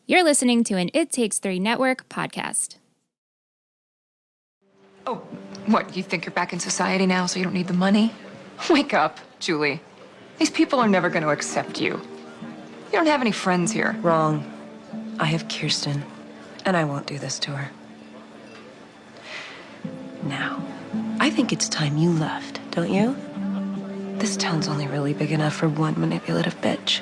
You're listening to an It Takes Three Network podcast. Oh, what, you think you're back in society now so you don't need the money? Wake up, Julie. These people are never going to accept you. You don't have any friends here. Wrong. I have Kirsten, and I won't do this to her. Now, I think it's time you left, don't you? This town's only really big enough for one manipulative bitch.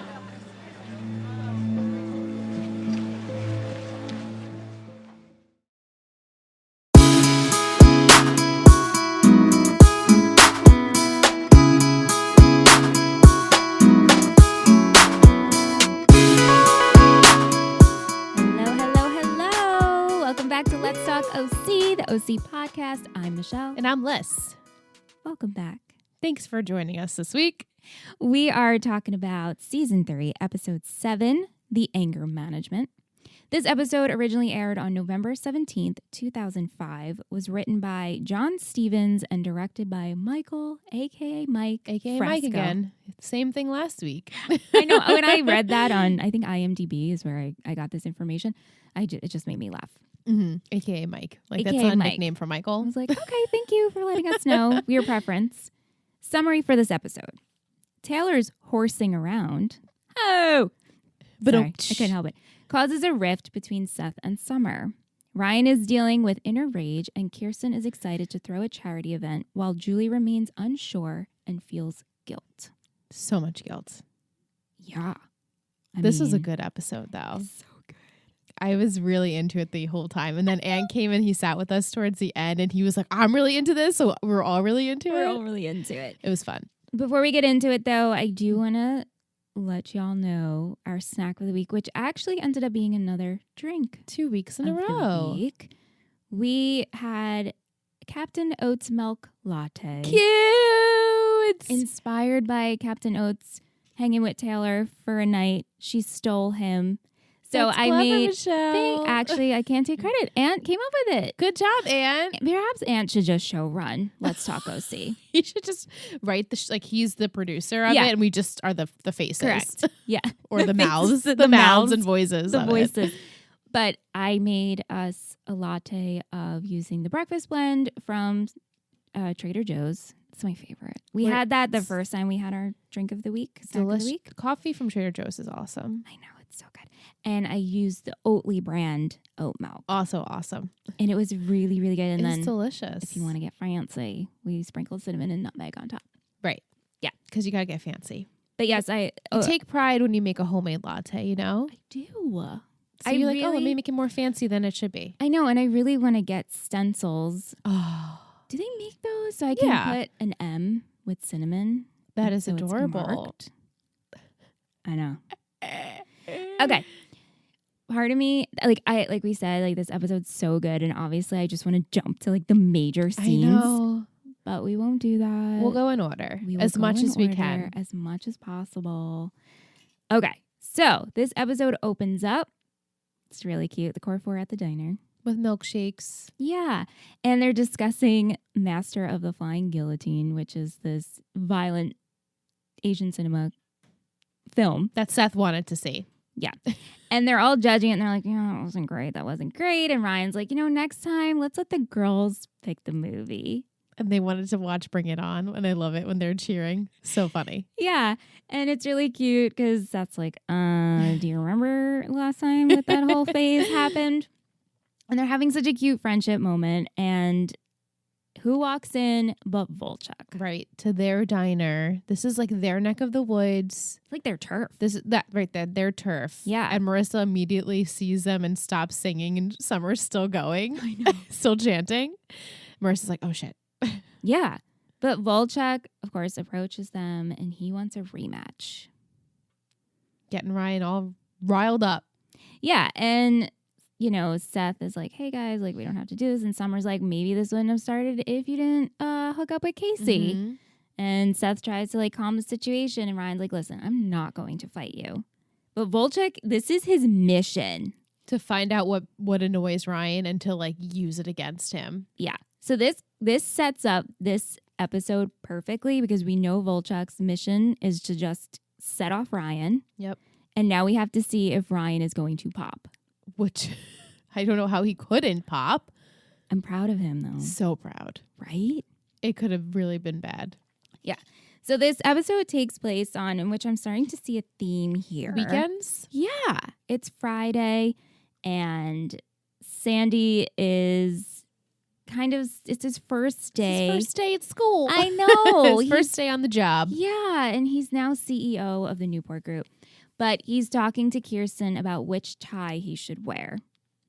OC podcast. I'm Michelle. And I'm Liz. Welcome back. Thanks for joining us this week. We are talking about Season 3, Episode 7, The Anger Management. This episode originally aired on November 17th, 2005, was written by John Stevens and directed by Michael, a.k.a. Mike, a.k.a. Fresco. Mike again. Same thing last week. I know. When I read that on, I think IMDb is where I got this information, it just made me laugh. Mm-hmm. AKA Mike. Like AKA that's not a Mike. nickname for Michael. I was like, okay, thank you for letting us know your preference. Summary for this episode. Taylor's horsing around. Oh! Sorry, I couldn't help it. Causes a rift between Seth and Summer. Ryan is dealing with inner rage and Kirsten is excited to throw a charity event while Julie remains unsure and feels guilt. So much guilt. Yeah. This was a good episode though. So good. I was really into it the whole time. And then Ann came and he sat with us towards the end and he was like, I'm really into this. So we're all really into it. We're all really into it. It was fun. Before we get into it, though, I do want to let y'all know our snack of the week, which actually ended up being another drink. 2 weeks in a of the row. week. We had Captain Oats milk latte. Cute. Inspired by Captain Oats hanging with Taylor for a night. She stole him. So That's I clever, made. Michelle. Actually, I can't take credit. Aunt came up with it. Good job, Ann. Perhaps Aunt should just show run. Let's talk OC. He should just write like he's the producer of Yeah. it and we just are the faces. Correct. Yeah. Or the mouths. faces, The mouths and voices. The of voices. But I made us a latte of using the breakfast blend from Trader Joe's. It's my favorite. We had that the first time we had our drink of the week. Snack of the week. Coffee from Trader Joe's is awesome. I know. It's so good. And I used the Oatly brand oat milk. Also awesome. And it was really, really good. And It's then delicious. if you want to get fancy, we sprinkled cinnamon and nutmeg on top. Right. Yeah. Because you got to get fancy. But yes, You take pride when you make a homemade latte, you know? I do. So you're like, let me make it more fancy than it should be. I know. And I really want to get stencils. Oh, Do they make those? So I can put an M with cinnamon. that is so it's adorable. marked. I know. Okay. Part of me, like we said, this episode's so good, and obviously I just want to jump to the major scenes. I know. But we won't do that. We'll go in order We will as go much in as we order, can. as much as possible. Okay, so this episode opens up. It's really cute. The core four at the diner. With milkshakes. Yeah, and they're discussing Master of the Flying Guillotine, which is this violent Asian cinema film. That Seth wanted to see. Yeah. And they're all judging it and they're like, that wasn't great. That wasn't great. And Ryan's like, next time let's let the girls pick the movie. And they wanted to watch Bring It On. And I love it when they're cheering. So funny. Yeah. And it's really cute because that's like, do you remember last time that whole phase happened? And they're having such a cute friendship moment. And who walks in but Volchuk? Right. To their diner. This is like their neck of the woods. It's like their turf. This is that right there, their turf. Yeah. And Marissa immediately sees them and stops singing, and Summer's still going. I know. Still chanting. Marissa's like, oh shit. Yeah. But Volchuk, of course, approaches them and he wants a rematch. Getting Ryan all riled up. Yeah. And, Seth is like, hey guys, we don't have to do this. And Summer's like, maybe this wouldn't have started if you didn't hook up with Casey. Mm-hmm. And Seth tries to calm the situation. And Ryan's like, listen, I'm not going to fight you. But Volchuk, this is his mission. To find out what annoys Ryan and to use it against him. Yeah. So this sets up this episode perfectly because we know Volchuk's mission is to just set off Ryan. Yep. And now we have to see if Ryan is going to pop. Which I don't know how he couldn't pop. I'm proud of him, though. So proud. Right? It could have really been bad. Yeah. So this episode takes place in which I'm starting to see a theme here. Weekends? Yeah. It's Friday, and Sandy is it's his first day. His first day at school. I know. His first day on the job. Yeah, and he's now CEO of the Newport Group. But he's talking to Kirsten about which tie he should wear.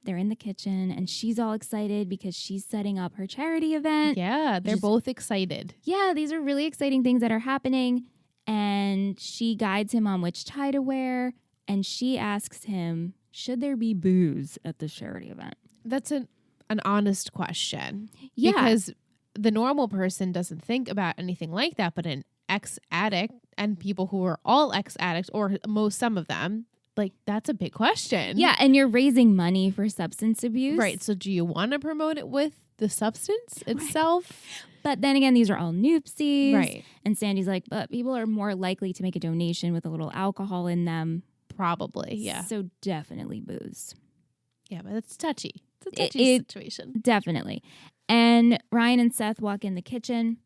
They're in the kitchen, and she's all excited because she's setting up her charity event. Yeah, they're both excited. Yeah, these are really exciting things that are happening. And she guides him on which tie to wear. And she asks him, should there be booze at the charity event? That's an honest question. Yeah. Because the normal person doesn't think about anything like that, but an ex-addict and people who are all ex-addicts, or some of them, like, that's a big question. Yeah, and you're raising money for substance abuse. Right. So do you want to promote it with the substance itself? Right. But then again, these are all noopsies. Right. And Sandy's like, but people are more likely to make a donation with a little alcohol in them. Probably, yeah. So definitely booze. Yeah, but it's touchy. It's a touchy situation. Definitely. And Ryan and Seth walk in the kitchen,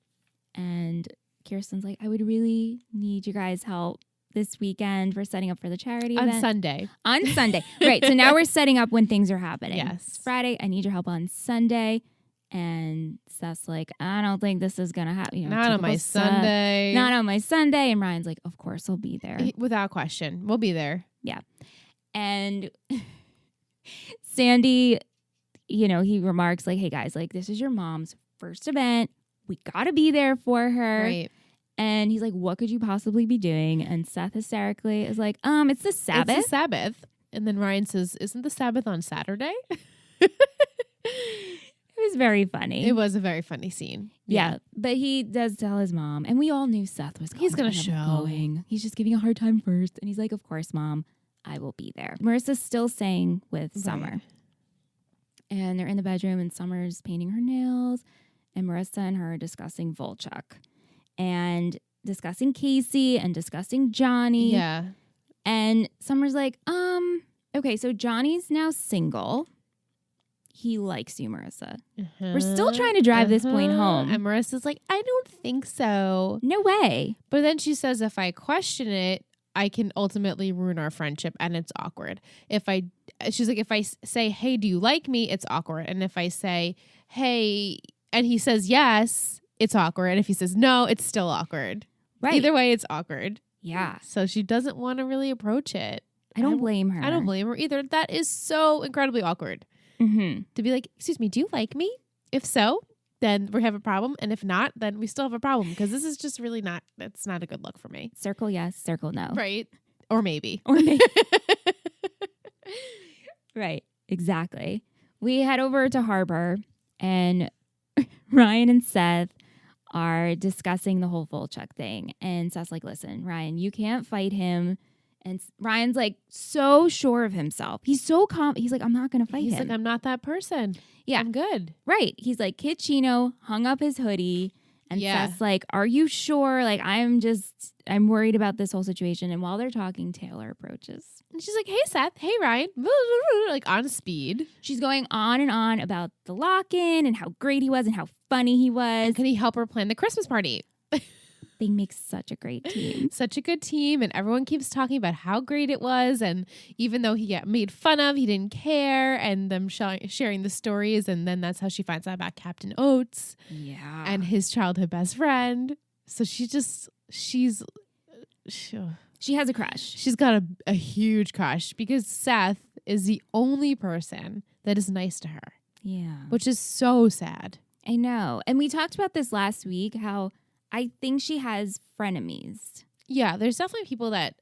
and Kirsten's like, I would really need you guys' help this weekend for setting up for the charity event. On Sunday. On Sunday. Right. So now we're setting up when things are happening. Yes. It's Friday. I need your help on Sunday. And Seth's like, I don't think this is going to happen. Not on my Sunday. Not on my Sunday. And Ryan's like, of course, I'll be there. Without question. We'll be there. Yeah. And Sandy, he remarks like, hey, guys, like, this is your mom's first event. We got to be there for her. Right. And he's like, what could you possibly be doing? And Seth hysterically is like, it's the Sabbath. It's the Sabbath. And then Ryan says, isn't the Sabbath on Saturday? It was very funny. It was a very funny scene. Yeah. But he does tell his mom, and we all knew Seth was He's going to show. He's just giving a hard time first. And he's like, of course, Mom, I will be there. Marissa's still staying with Summer. And they're in the bedroom, and Summer's painting her nails, and Marissa and her are discussing Volchuk. And discussing Casey and discussing Johnny. Yeah. And Summer's like, okay, so Johnny's now single. He likes you, Marissa. We're still trying to drive this point home. And Marissa's like, I don't think so. No way. But then she says, if I question it, I can ultimately ruin our friendship, and it's awkward. She's like, if I say, hey, do you like me? It's awkward. And if I say, hey, and he says yes, it's awkward. And if he says no, it's still awkward. Right. Either way, it's awkward. Yeah. So she doesn't want to really approach it. I don't blame her. I don't blame her either. That is so incredibly awkward. Mm-hmm. To be like, excuse me, do you like me? If so, then we have a problem. And if not, then we still have a problem. Because this is just really it's not a good look for me. Circle yes, circle no. Right. Or maybe. Or maybe. Right. Exactly. We head over to Harbor, and Ryan and Seth are discussing the whole Volchuk thing. And Seth's like, listen, Ryan, you can't fight him. And Ryan's like so sure of himself. He's so confident. He's like, I'm not going to fight him. He's like, I'm not that person. Yeah. I'm good. Right. He's like, Kid Chino hung up his hoodie. And Seth's like, are you sure? Like, I'm worried about this whole situation. And while they're talking, Taylor approaches. And she's like, hey, Seth. Hey, Ryan. Like on speed. She's going on and on about the lock-in and how great he was and how funny he was. And can he help her plan the Christmas party? They make such a great team. Such a good team. And everyone keeps talking about how great it was. And even though he got made fun of, he didn't care. And them sharing the stories. And then that's how she finds out about Captain Oats. Yeah. And his childhood best friend. So she has a crush. She's got a huge crush because Seth is the only person that is nice to her. Yeah. Which is so sad. I know. And we talked about this last week, how I think she has frenemies. Yeah, there's definitely people that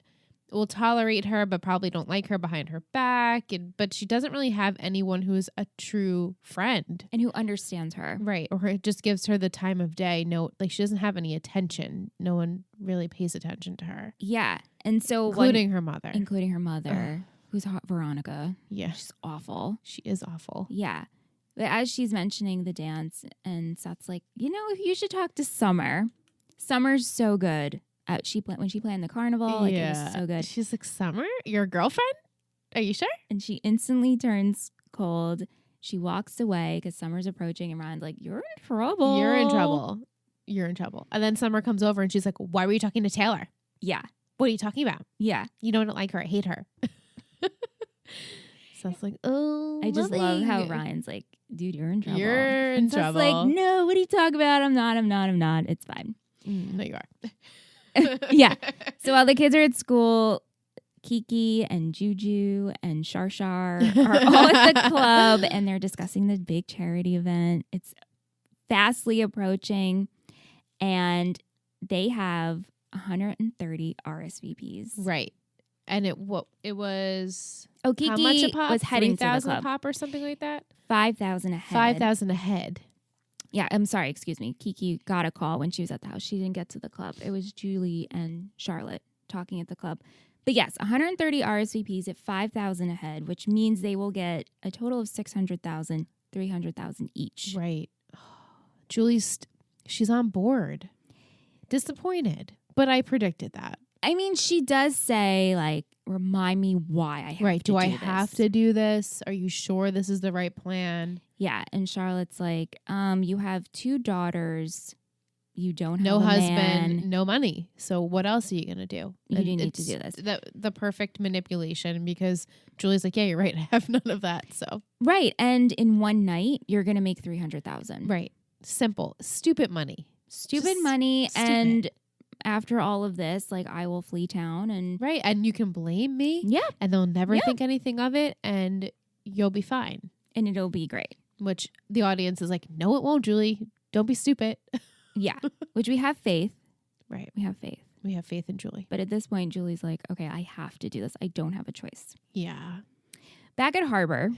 will tolerate her but probably don't like her behind her back. But she doesn't really have anyone who is a true friend. And who understands her. Right. Or it just gives her the time of day. No, like she doesn't have any attention. No one really pays attention to her. Yeah. And so Including her mother. Who's Veronica. Yeah. She's awful. She is awful. Yeah. But as she's mentioning the dance, and Seth's like, you should talk to Summer. Summer's so good. When she planned the carnival, like, it was so good. She's like, Summer, your girlfriend? Are you sure? And she instantly turns cold. She walks away because Summer's approaching, and Ryan's like, "You're in trouble. You're in trouble. You're in trouble." And then Summer comes over and she's like, "Why were you talking to Taylor? Yeah, What are you talking about? yeah." You don't like her. I hate her." So it's like, oh, I just love nothing. how Ryan's like, "Dude, you're in trouble." You're in And so trouble. it's like, "No, what are you talking about? I'm not. It's fine." No, you are. Yeah. So while the kids are at school, Kiki and Juju and Shar are all at the club, and they're discussing the big charity event. It's fastly approaching, and they have 130 RSVPs. Right. And it was Oh, Kiki how much a pop? was heading to the 3,000 a club. pop or something like that? 5,000 ahead. 5,000 ahead. Yeah, I'm sorry, excuse me. Kiki got a call when she was at the house. She didn't get to the club. It was Julie and Charlotte talking at the club. But yes, 130 RSVPs at 5,000 ahead, which means they will get a total of 600,000, 300,000 each. Right. She's on board. Disappointed. But I predicted that. I mean, she does say, like, remind me why I have Right. to Do I this. have to do this? Are you sure this is the right plan? Yeah, and Charlotte's like, you have 2 daughters. You don't have No a husband, man. no money. So what else are you going to do? You And do need to it's do this. The perfect manipulation, because Julie's like, yeah, you're right. I have none of that. So Right, and in one night, you're going to make 300,000. right. Simple. Stupid money. Stupid Just money, stupid. and after all of this, like, I will flee town, and Right. And you can blame me. yeah, And they'll never Yeah. think anything of it. And you'll be fine. and it'll be great. Which the audience is like, no, it won't, Julie. Don't be stupid. Yeah, which we have faith. Right. We have faith. We have faith in Julie. But at this point, Julie's like, okay, I have to do this. I don't have a choice. Yeah. Back at Harbor,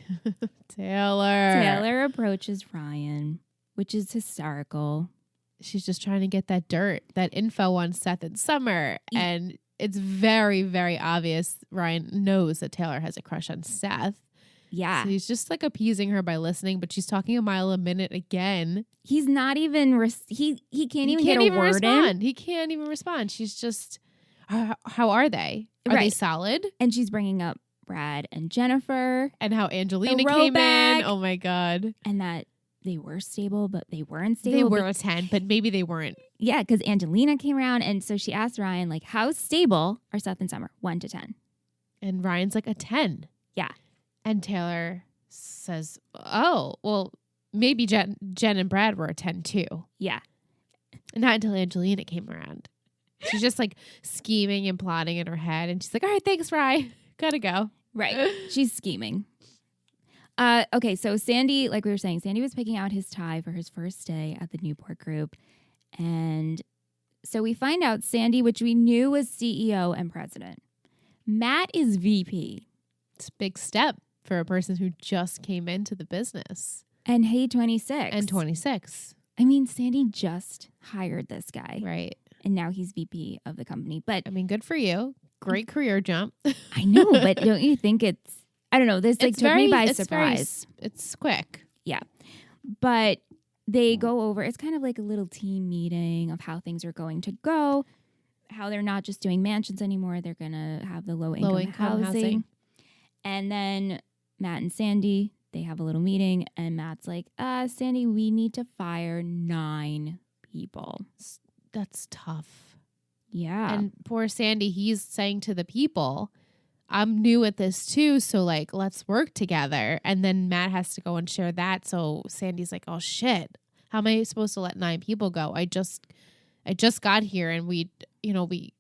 Taylor approaches Ryan, which is hysterical. She's just trying to get that dirt, that info on Seth and Summer. And it's very, very obvious Ryan knows that Taylor has a crush on Seth. Yeah. So he's just like appeasing her by listening, but she's talking a mile a minute again. He's not even, he can't even get a word respond. in. He can't even respond. She's just, how are they? Are they Right. solid? And she's bringing up Brad and Jennifer, And how Angelina The came rowback. in. Oh my God. and that they were stable, but they weren't stable. They were a 10, but maybe they weren't. Yeah, because Angelina came around, and so she asked Ryan, like, how stable are Seth and Summer? 1 to 10. And Ryan's like a 10. Yeah. And Taylor says, oh, well, maybe Jen and Brad were a 10 too. Yeah. Not until Angelina came around. She's just like scheming and plotting in her head. And she's like, all right, thanks, Rye. Gotta go. Right. She's scheming. Okay, so Sandy, like we were saying, Sandy was picking out his tie for his first day at the Newport Group. And so we find out Sandy, which we knew was CEO and president. Matt is VP. It's a big step for a person who just came into the business. And hey, 26. And 26. I mean, Sandy just hired this guy. Right. And now he's VP of the company. But I mean, good for you. Great career jump. I know, but don't you think it's, I don't know, this like took me by surprise. It's quick. Yeah. But they go over, it's kind of like a little team meeting of how things are going to go, how they're not just doing mansions anymore. They're going to have the low income housing. And then Matt and Sandy, they have a little meeting, and Matt's like, Sandy, we need to fire 9 people. That's tough. Yeah. And poor Sandy, he's saying to the people, I'm new at this too, so like let's work together. And then Matt has to go and share that. So Sandy's like, oh shit, how am I supposed to let 9 people go? I just got here, and we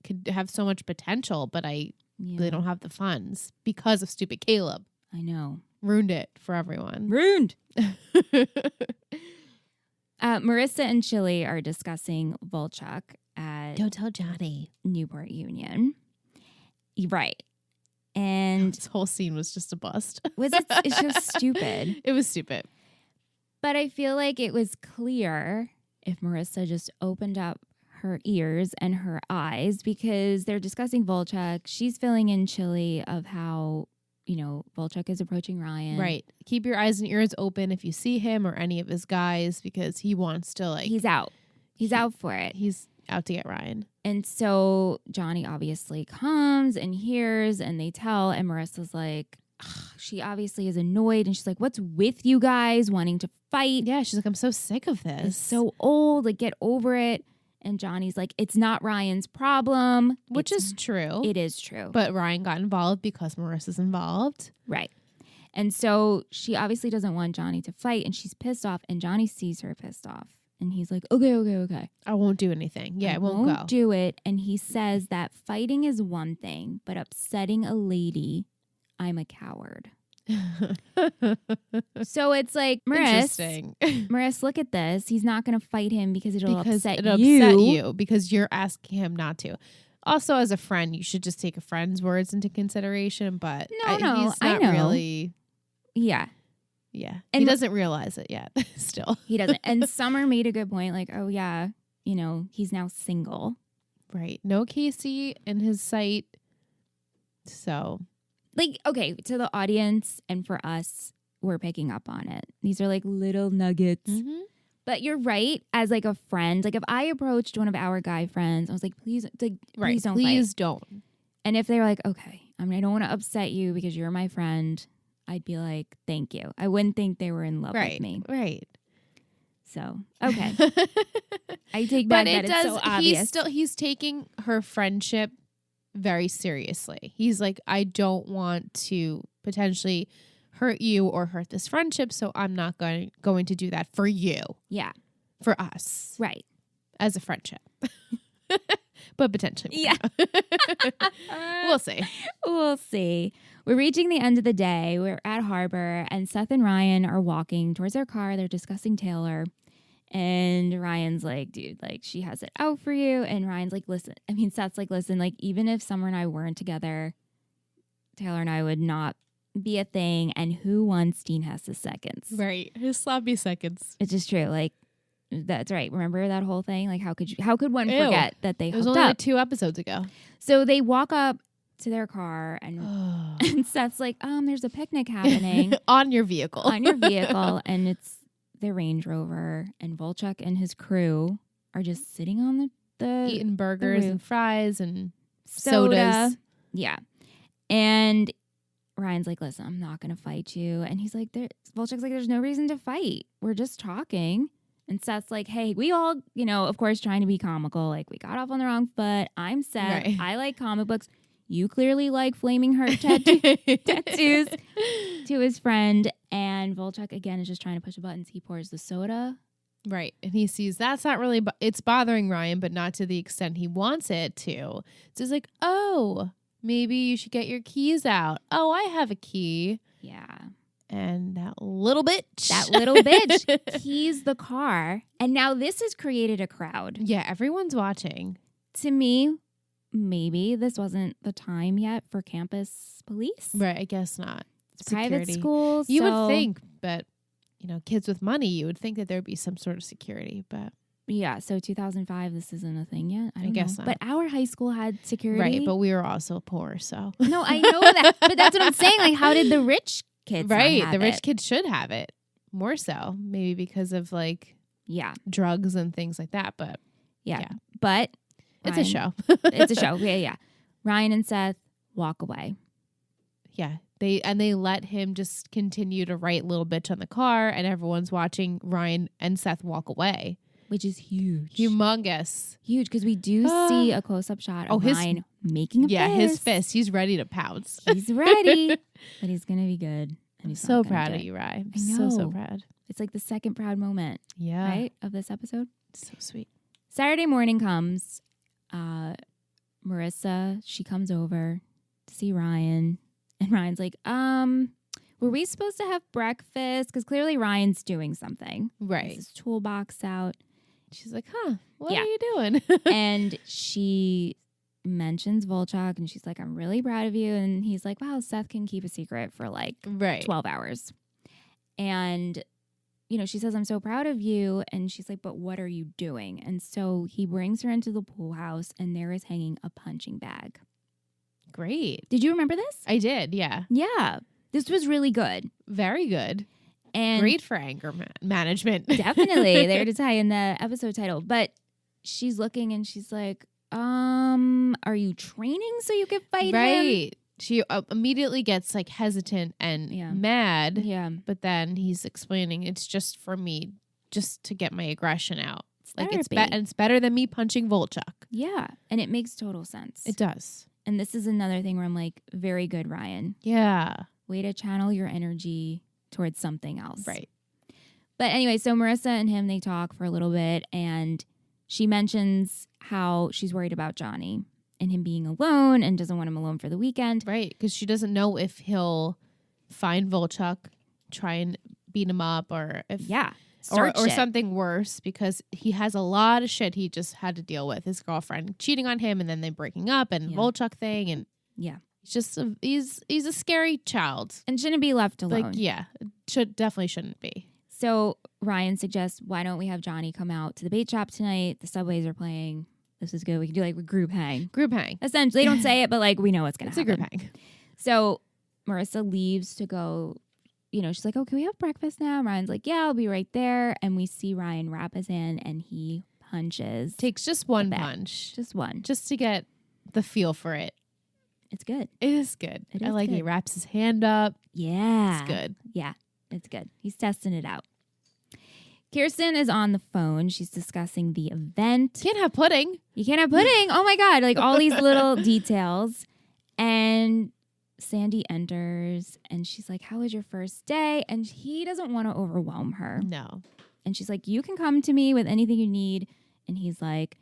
could have so much potential, but they don't have the funds because of stupid Caleb. I know. Ruined it for everyone. Ruined. Marissa and Chili are discussing Volchuk at Don't tell Johnny. Newport Union. Right. And This whole scene was just a bust. it's just stupid. It was stupid. But I feel like it was clear if Marissa just opened up her ears and her eyes, because they're discussing Volchuk. She's filling in Chili of how, Volchuk is approaching Ryan. Right. Keep your eyes and ears open if you see him or any of his guys, because he wants to He's out. He's out for it. He's out to get Ryan. And so Johnny obviously comes and hears and they tell. And Marissa's like, she obviously is annoyed. And she's like, what's with you guys wanting to fight? Yeah, she's like, I'm so sick of this. It's so old. Like, get over it. And Johnny's like, it's not Ryan's problem. Which is true. It is true. But Ryan got involved because Marissa's involved. Right. And so she obviously doesn't want Johnny to fight. And she's pissed off. And Johnny sees her pissed off. And he's like, okay. I won't do anything. Yeah, I won't go. Do it. And he says that fighting is one thing, but upsetting a lady, I'm a coward. So it's like, Maris, look at this. He's not going to fight him because it'll upset you. Because you're asking him not to. Also, as a friend, you should just take a friend's words into consideration. But he's not really. Yeah. Yeah. And he doesn't realize it yet. Still. He doesn't. And Summer made a good point. Like, oh, yeah, he's now single. Right. No Casey in his sight. So. Like, okay, to the audience and for us, we're picking up on it. These are like little nuggets. Mm-hmm. But you're right. As like a friend, like if I approached one of our guy friends, I was like, please don't fight. Please don't. And if they were like, okay, I don't want to upset you because you're my friend, I'd be like, thank you. I wouldn't think they were in love with me. Right. So, okay. I take back that it's so obvious. He's taking her friendship very seriously. He's like, I don't want to potentially hurt you or hurt this friendship, so I'm not going to do that for you. Yeah. For us. Right. As a friendship. But potentially. Yeah. We'll see. We'll see. We're reaching the end of the day. We're at Harbor, and Seth and Ryan are walking towards their car. They're discussing Taylor. And Ryan's like, dude, like, she has it out for you. And Ryan's like, Seth's like, listen, like, even if Summer and I weren't together, Taylor and I would not be a thing. And who wants Dean Hess's seconds? Right. His sloppy seconds. It's just true. Like, that's right. Remember that whole thing? Like, how could one forget that they hooked up? It was only 2 episodes ago. So they walk up to their car and, and Seth's like, there's a picnic happening. On your vehicle. And it's the Range Rover, and Volchuk and his crew are just sitting on the eating burgers and fries and sodas. Yeah. And Ryan's like, listen, I'm not going to fight you. And he's like, Volchuk's like, there's no reason to fight. We're just talking. And Seth's like, hey, we all, of course, trying to be comical. Like, we got off on the wrong foot. I'm Seth. Right. I like comic books. You clearly like flaming heart tattoos to his friend. And Volchuk, again, is just trying to push buttons. He pours the soda. Right. And he sees that's not really, it's bothering Ryan, but not to the extent he wants it to. So he's like, oh, maybe you should get your keys out. Oh, I have a key. Yeah. And that little bitch keys the car. And now this has created a crowd. Yeah, everyone's watching. To me, maybe this wasn't the time yet for campus police. Right, I guess not. It's private schools. You would think, but, kids with money, you would think that there'd be some sort of security, but. Yeah, so 2005, this isn't a thing yet. I guess not. But our high school had security. Right, but we were also poor, so. No, I know that. But that's what I'm saying. Like, how did the rich kids Right, the rich kids should have it. More so. Maybe because of, drugs and things like that, but. Yeah. But. It's a show. It's a show. Yeah. Ryan and Seth walk away. Yeah. They let him just continue to write little bitch on the car, and everyone's watching Ryan and Seth walk away. Which is huge. Humongous. Huge, because we do see a close-up shot of Ryan making a fist. Yeah, his fist. He's ready to pounce. He's ready. But he's going to be good. And he's so proud of you, Ryan. I'm so proud. It's like the second proud moment. Yeah. Right? Of this episode. So sweet. Saturday morning comes. Marissa, she comes over to see Ryan. And Ryan's like, were we supposed to have breakfast? Because clearly Ryan's doing something. Right. His toolbox out. She's like, what are you doing? And she mentions Volchuk, and she's like, I'm really proud of you. And he's like, wow, Seth can keep a secret for 12 hours. And, she says, I'm so proud of you. And she's like, but what are you doing? And so he brings her into the pool house, and there is hanging a punching bag. Great. Did you remember this? I did, yeah. Yeah. This was really good. Very good. And great for anger management. Definitely. There to tie in the episode title. But she's looking and she's like, are you training so you can fight him? Right. She immediately gets like hesitant and mad. Yeah. But then he's explaining it's just for me, just to get my aggression out. Like Therapy. it's better than me punching Volchuk. Yeah. And it makes total sense. It does. And this is another thing where I'm like, very good, Ryan. Yeah. Way to channel your energy towards something else. Right. But anyway, so Marissa and him, they talk for a little bit, and she mentions how she's worried about Johnny and him being alone and doesn't want him alone for the weekend. Right. Because she doesn't know if he'll find Volchuk, try and beat him up, or if or something worse, because he has a lot of shit he just had to deal with. His girlfriend cheating on him, and then they breaking up, and Volchuk thing, and he's just he's a scary child and shouldn't be left alone. Like definitely shouldn't be. So Ryan suggests, why don't we have Johnny come out to the bait shop tonight? The Subways are playing. This is good. We can do like a group hang. Group hang. Essentially, they don't say it, but like we know what's going to happen. It's a group hang. So Marissa leaves to go. She's like, oh, can we have breakfast now? Ryan's like, yeah, I'll be right there. And we see Ryan wrap his hand and he punches. Takes just one punch. Just one. Just to get the feel for it. It's good. It is good. I like good. He wraps his hand up. Yeah. It's good. Yeah, it's good. He's testing it out. Kirsten is on the phone. She's discussing the event. Can't have pudding. You can't have pudding. Oh, my God. Like all these little details. And Sandy enters and she's like, how was your first day? And he doesn't want to overwhelm her. No. And she's like, you can come to me with anything you need. And he's like,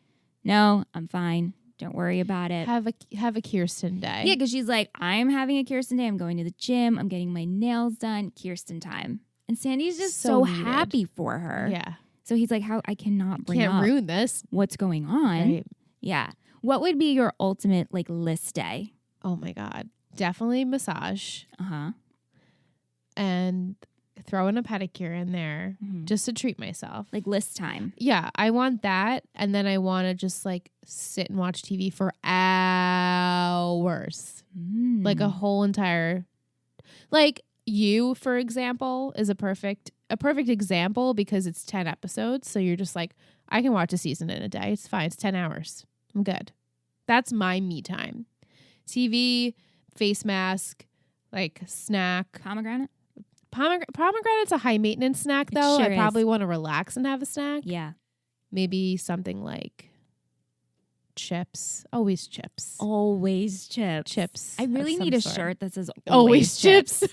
no, I'm fine. Don't worry about it. Have a Kirsten day. Yeah, because she's like, I'm having a Kirsten day. I'm going to the gym. I'm getting my nails done. Kirsten time. And Sandy's just so happy for her. Yeah. So he's like, how I cannot bring Can't up ruin this. what's going on. Right. Yeah. What would be your ultimate like list day? Oh my God. Definitely massage. Uh-huh. And throw in a pedicure in there just to treat myself. Like list time. Yeah, I want that. And then I want to just like sit and watch TV for hours. Like a whole entire, like You, for example, is a perfect example because it's 10 episodes. So you're just like, I can watch a season in a day. It's fine. It's 10 hours. I'm good. That's my me time. TV, face mask, like snack. Pomegranate? Pomegranate's a high maintenance snack though. Sure I probably want to relax and have a snack. Yeah. Maybe something like chips. Always chips. Always chips. Chips. I really of need a some sort. shirt that says Always chips.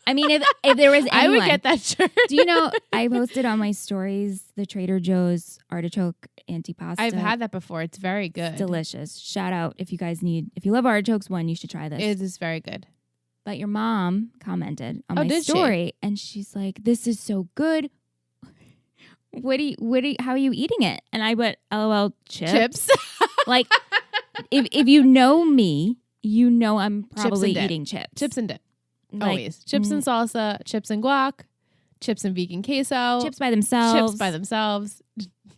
I mean, if there was anyone, I would get that shirt. Do you know, I posted on my stories the Trader Joe's artichoke antipasta. I've had that before. It's very good. It's delicious. Shout out if you love artichokes, you should try this. It is very good. But your mom commented on my did story and she's like, this is so good. How are you eating it? And I went, LOL, chips. Like, if you know me, you know I'm probably eating chips. Chips and dip. Like, always. Chips and salsa, chips and guac, chips and vegan queso. Chips by themselves.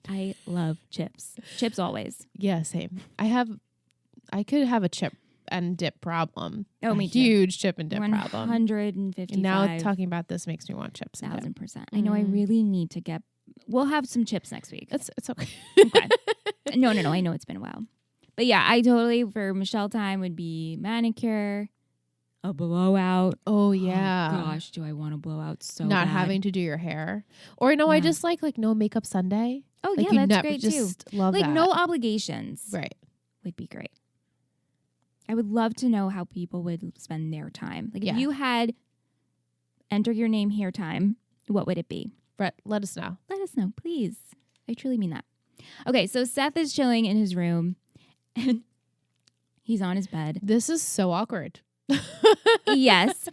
I love chips. Chips always. Yeah, same. I could have a chip and dip problem. Oh, me too. Huge chip and dip problem. 155. And now talking about this makes me want chips and dip. 1,000%. I know I really need to get. We'll have some chips next week. It's okay. Okay. No. I know it's been a while. But yeah, I totally, for Michelle time, would be manicure, a blowout. Oh, yeah. Oh, gosh, do I want to blow out so Not bad. having to do your hair. Or no, I just like no makeup Sunday. Oh, like, yeah, that's great too. Love like that. no obligations. Right. Would be great. I would love to know how people would spend their time. Like if you had enter your name here time, what would it be? Brett, let us know. Let us know, please. I truly mean that. Okay, so Seth is chilling in his room and he's on his bed. This is so awkward. Yes.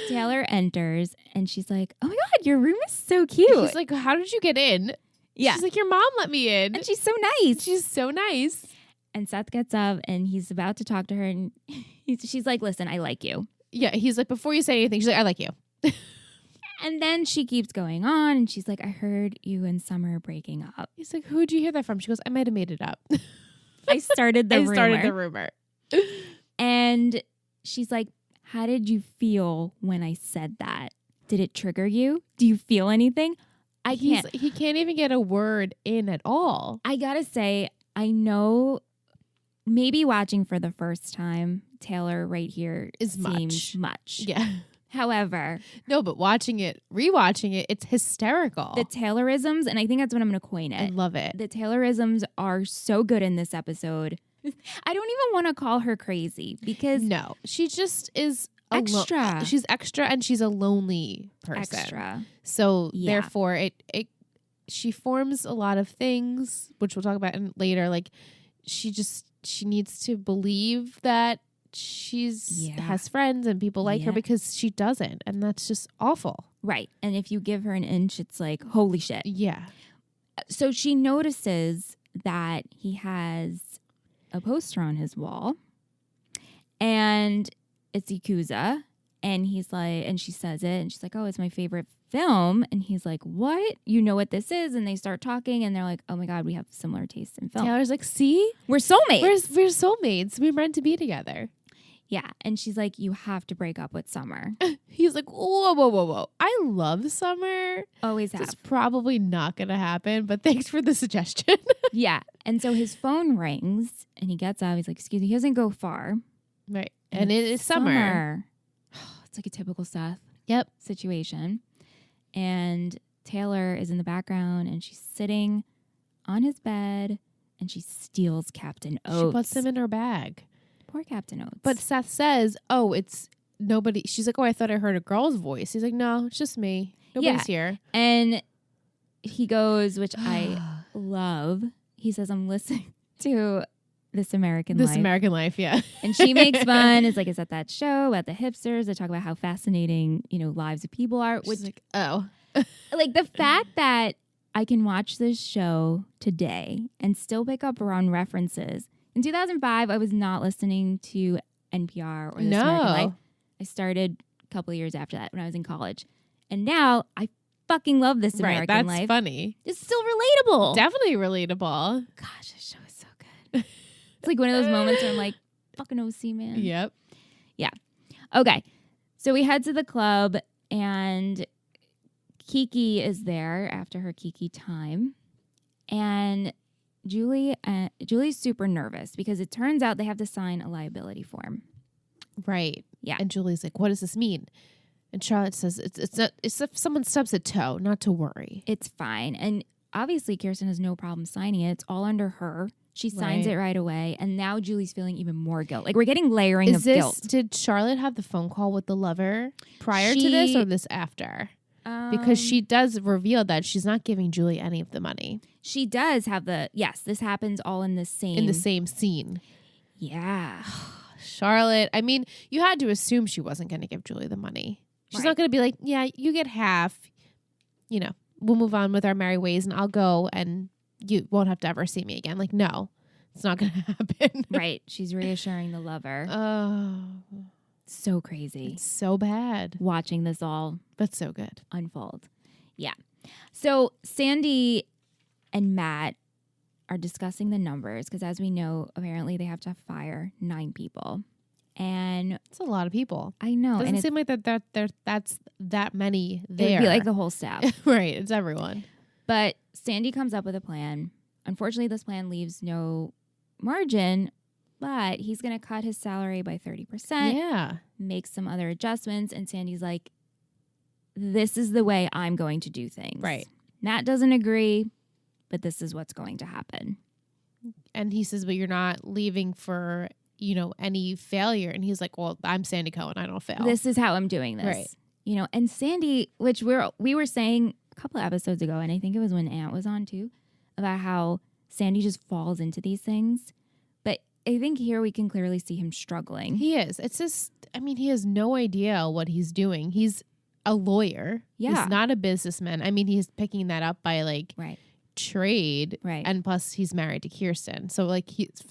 Taylor enters and she's like, oh my God, your room is so cute. He's like, how did you get in? Yeah. She's like, your mom let me in. And she's so nice. She's so nice. And Seth gets up and he's about to talk to her and she's like, listen, I like you. Yeah, he's like, before you say anything, she's like, I like you. And then she keeps going on and she's like, I heard you and Summer breaking up. He's like, who'd you hear that from? She goes, I might have made it up. I started the rumor. And she's like, how did you feel when I said that? Did it trigger you? Do you feel anything? He can't even get a word in at all. I gotta say, I know maybe watching for the first time, Taylor right here seems much. Yeah. However, no, but rewatching it, it's hysterical. the Taylorisms, and I think that's what I'm going to coin it. I love it. The Taylorisms are so good in this episode. I don't even want to call her crazy because no, she just is extra. She's extra, and she's a lonely person. Extra. So therefore, she forms a lot of things, which we'll talk about later. Like she needs to believe that has friends and people like her, because she doesn't, and that's just awful. Right. And if you give her an inch, it's like, holy shit. Yeah. So she notices that he has a poster on his wall, and it's Yakuza, and he's like, and she says it, and she's like, oh, it's my favorite film. And he's like, what? You know what this is? And they start talking, and they're like, oh my God, we have similar tastes in film. Taylor's like, see? We're soulmates. We're soulmates. We're meant to be together. Yeah. And she's like, you have to break up with Summer. He's like, whoa. I love Summer. Always have. It's probably not going to happen, but thanks for the suggestion. Yeah. And so his phone rings, and he gets out. He's like, excuse me. He doesn't go far. Right. And it is Summer. It's like a typical Seth situation. And Taylor is in the background, and she's sitting on his bed, and she steals Captain Oats. She puts him in her bag. Poor Captain Oats. But Seth says, oh, it's nobody. She's like, oh, I thought I heard a girl's voice. He's like, no, it's just me. Nobody's here. And he goes, which I love. He says, I'm listening to This American Life. This American Life, yeah. And she makes fun. It's like, is that that show about the hipsters? They talk about how fascinating, lives of people are. Which, like, oh. Like the fact that I can watch this show today and still pick up on references. In 2005, I was not listening to NPR or This American Life. I started a couple of years after that when I was in college. And now I fucking love This American Life. That's funny. It's still relatable. Definitely relatable. Gosh, this show is so good. It's like one of those moments where I'm like, fucking OC, man. Yep. Yeah. Okay. So we head to the club, and Kiki is there after her Kiki time. And Julie's super nervous because it turns out they have to sign a liability form. Right. Yeah. And Julie's like, what does this mean? And Charlotte says, it's if someone stubs a toe, not to worry. It's fine. And obviously Kirsten has no problem signing it. It's all under her. She signs it right away. And now Julie's feeling even more guilt. Like we're getting layering of guilt. Did Charlotte have the phone call with the lover prior to this, or this after? Because she does reveal that she's not giving Julie any of the money. She does have this happens all in the same scene. Yeah. Charlotte, I mean, you had to assume she wasn't going to give Julie the money. She's not going to be like, yeah, you get half, we'll move on with our merry ways and I'll go and you won't have to ever see me again. Like, no, it's not going to happen. Right. She's reassuring the lover. Oh, so crazy. It's so bad. Watching this all. But so good. Unfold. Yeah. So Sandy and Matt are discussing the numbers because, as we know, apparently they have to fire 9 people. And it's a lot of people. I know. Doesn't seem like that's that many there. It would be like the whole staff. Right. It's everyone. But Sandy comes up with a plan. Unfortunately, this plan leaves no margin, but he's going to cut his salary by 30%. Yeah. Make some other adjustments. And Sandy's like, this is the way I'm going to do things. Right. Matt doesn't agree, but this is what's going to happen. And he says, but you're not leaving for, any failure. And he's like, well, I'm Sandy Cohen. I don't fail. This is how I'm doing this. Right. And Sandy, which we were saying a couple of episodes ago, and I think it was when Ant was on too, about how Sandy just falls into these things. But I think here we can clearly see him struggling. He is. It's just, he has no idea what he's doing. He's a lawyer. Yeah. He's not a businessman. He's picking that up by trade. Right. And plus he's married to Kirsten. So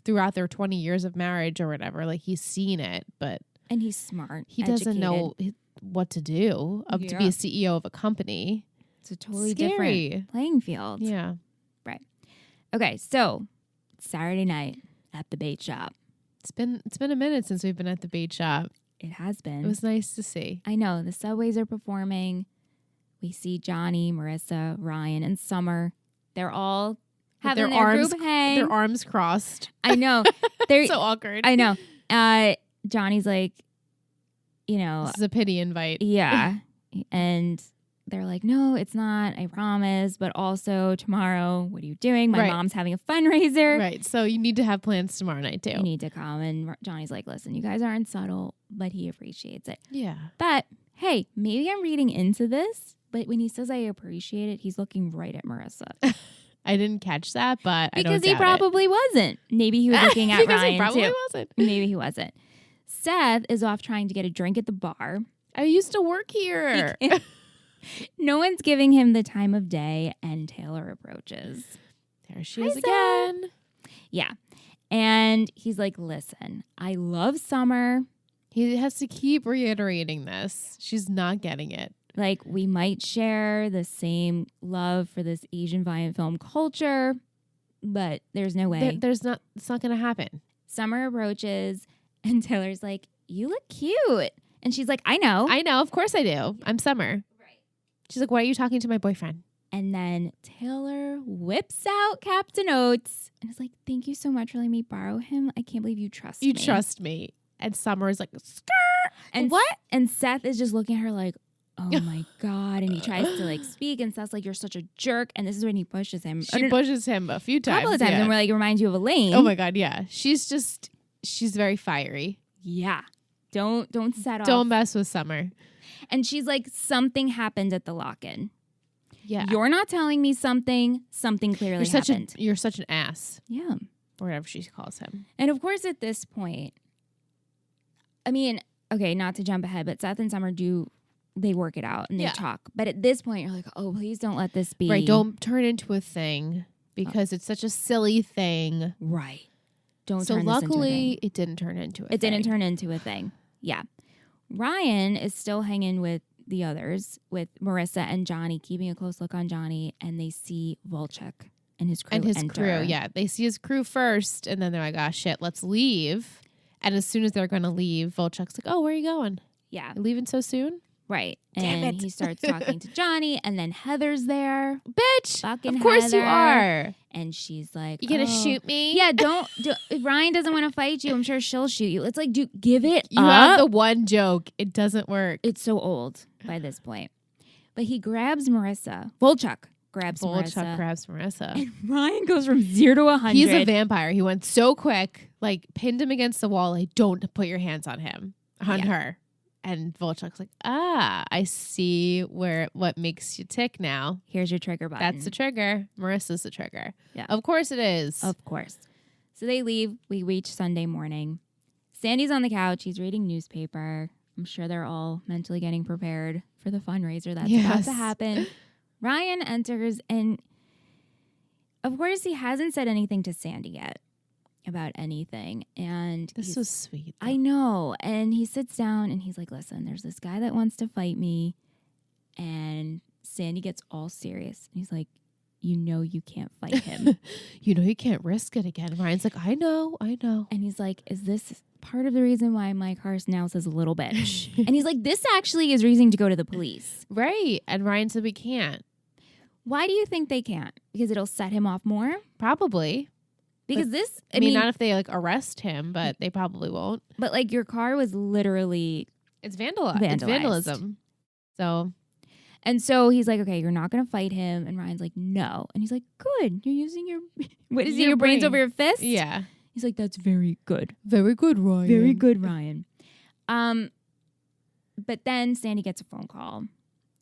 throughout their 20 years of marriage or whatever, he's seen it, and he's smart. He doesn't know what to do to be a CEO of a company. It's a totally different playing field. Yeah. Right. Okay. So it's Saturday night at the bait shop. It's been a minute since we've been at the bait shop. It has been. It was nice to see. I know. The Subways are performing. We see Johnny, Marissa, Ryan, and Summer. They're all having their arms, group hang. their arms crossed. I know. They're So awkward. I know. Johnny's like, This is a pity invite. yeah. And they're like, no, it's not. I promise. But also tomorrow, what are you doing? My mom's having a fundraiser. Right. So you need to have plans tomorrow night too. You need to come. And Johnny's like, listen, you guys aren't subtle, but he appreciates it. Yeah. But hey, maybe I'm reading into this. But when he says I appreciate it, he's looking right at Marissa. I didn't catch that, but I don't Because he doubt probably wasn't. Maybe he was looking at because Ryan he probably too. wasn't. Maybe he wasn't. Seth is off trying to get a drink at the bar. I used to work here. No one's giving him the time of day, and Taylor approaches. There she is again. Yeah. And he's like, listen, I love Summer. He has to keep reiterating this. She's not getting it. Like, we might share the same love for this Asian violent film culture, but there's no way. It's not going to happen. Summer approaches, and Taylor's like, you look cute. And she's like, I know. Of course I do. I'm Summer. Right. She's like, why are you talking to my boyfriend? And then Taylor whips out Captain Oats and is like, thank you so much for letting me borrow him. I can't believe you trust me. You trust me. And Summer is like, skirt. And what? And Seth is just looking at her like, oh my God. And he tries to like speak, and Seth's like, you're such a jerk. And this is when he pushes him. She pushes him a few times. A couple of times. And we're like, it reminds you of Elaine. Oh my God, yeah. She's very fiery. Yeah. Don't set off. Don't mess with Summer. And she's like, something happened at the lock-in. Yeah. You're not telling me something. Something clearly happened. You're such an ass. Yeah. Or whatever she calls him. And of course, at this point, I mean, okay, not to jump ahead, but Seth and Summer they work it out and they talk. But at this point, you're like, oh, please don't let this be. Right. Don't turn into a thing because it's such a silly thing. Right. Don't so turn this into a thing. luckily, it didn't turn into a thing. It didn't turn into a thing. Yeah. Ryan is still hanging with the others, with Marissa and Johnny, keeping a close look on Johnny, and they see Volchek and his crew enter. Yeah. They see his crew first, and then they're like, oh, shit, let's leave. And as soon as they're going to leave, Volchek's like, oh, where are you going? Yeah. You're leaving so soon? Right. Damn and it. he starts talking to Johnny, and then Heather's there. Bitch! Fucking Of course Heather. you are. And she's like, You gonna shoot me? Yeah, don't. If Ryan doesn't want to fight you, I'm sure she'll shoot you. It's like, give it You up. have the one joke. It doesn't work. It's so old by this point. But he grabs Marissa. Volchek grabs Marissa. And Ryan goes from 0 to 100. He's a vampire. He went so quick, like pinned him against the wall. Like, don't put your hands on him, her. And Volchek's like, I see what makes you tick now. Here's your trigger button. That's the trigger. Marissa's the trigger. Yeah. Of course it is. Of course. So they leave. We reach Sunday morning. Sandy's on the couch. He's reading newspaper. I'm sure they're all mentally getting prepared for the fundraiser that's about to happen. Ryan enters, and of course he hasn't said anything to Sandy yet about anything. And this was sweet. I know. And he sits down and he's like, listen, there's this guy that wants to fight me. And Sandy gets all serious. And he's like, you know you can't fight him. You know you can't risk it again. Ryan's like, I know. And he's like, is this part of the reason why my car now says a little bitch? And he's like, this actually is reason to go to the police. Right. And Ryan said we can't. Why do you think they can't? Because it'll set him off more? Probably. Because but, this, I mean, not if they like arrest him, but they probably won't. But like your car was literally it's vandalized. It's vandalism. And so he's like, okay, you're not going to fight him. And Ryan's like, no. And he's like, good. You're using your brains over your fist? Yeah. He's like, that's very good. Very good, Ryan. Very good, Ryan. But then Sandy gets a phone call.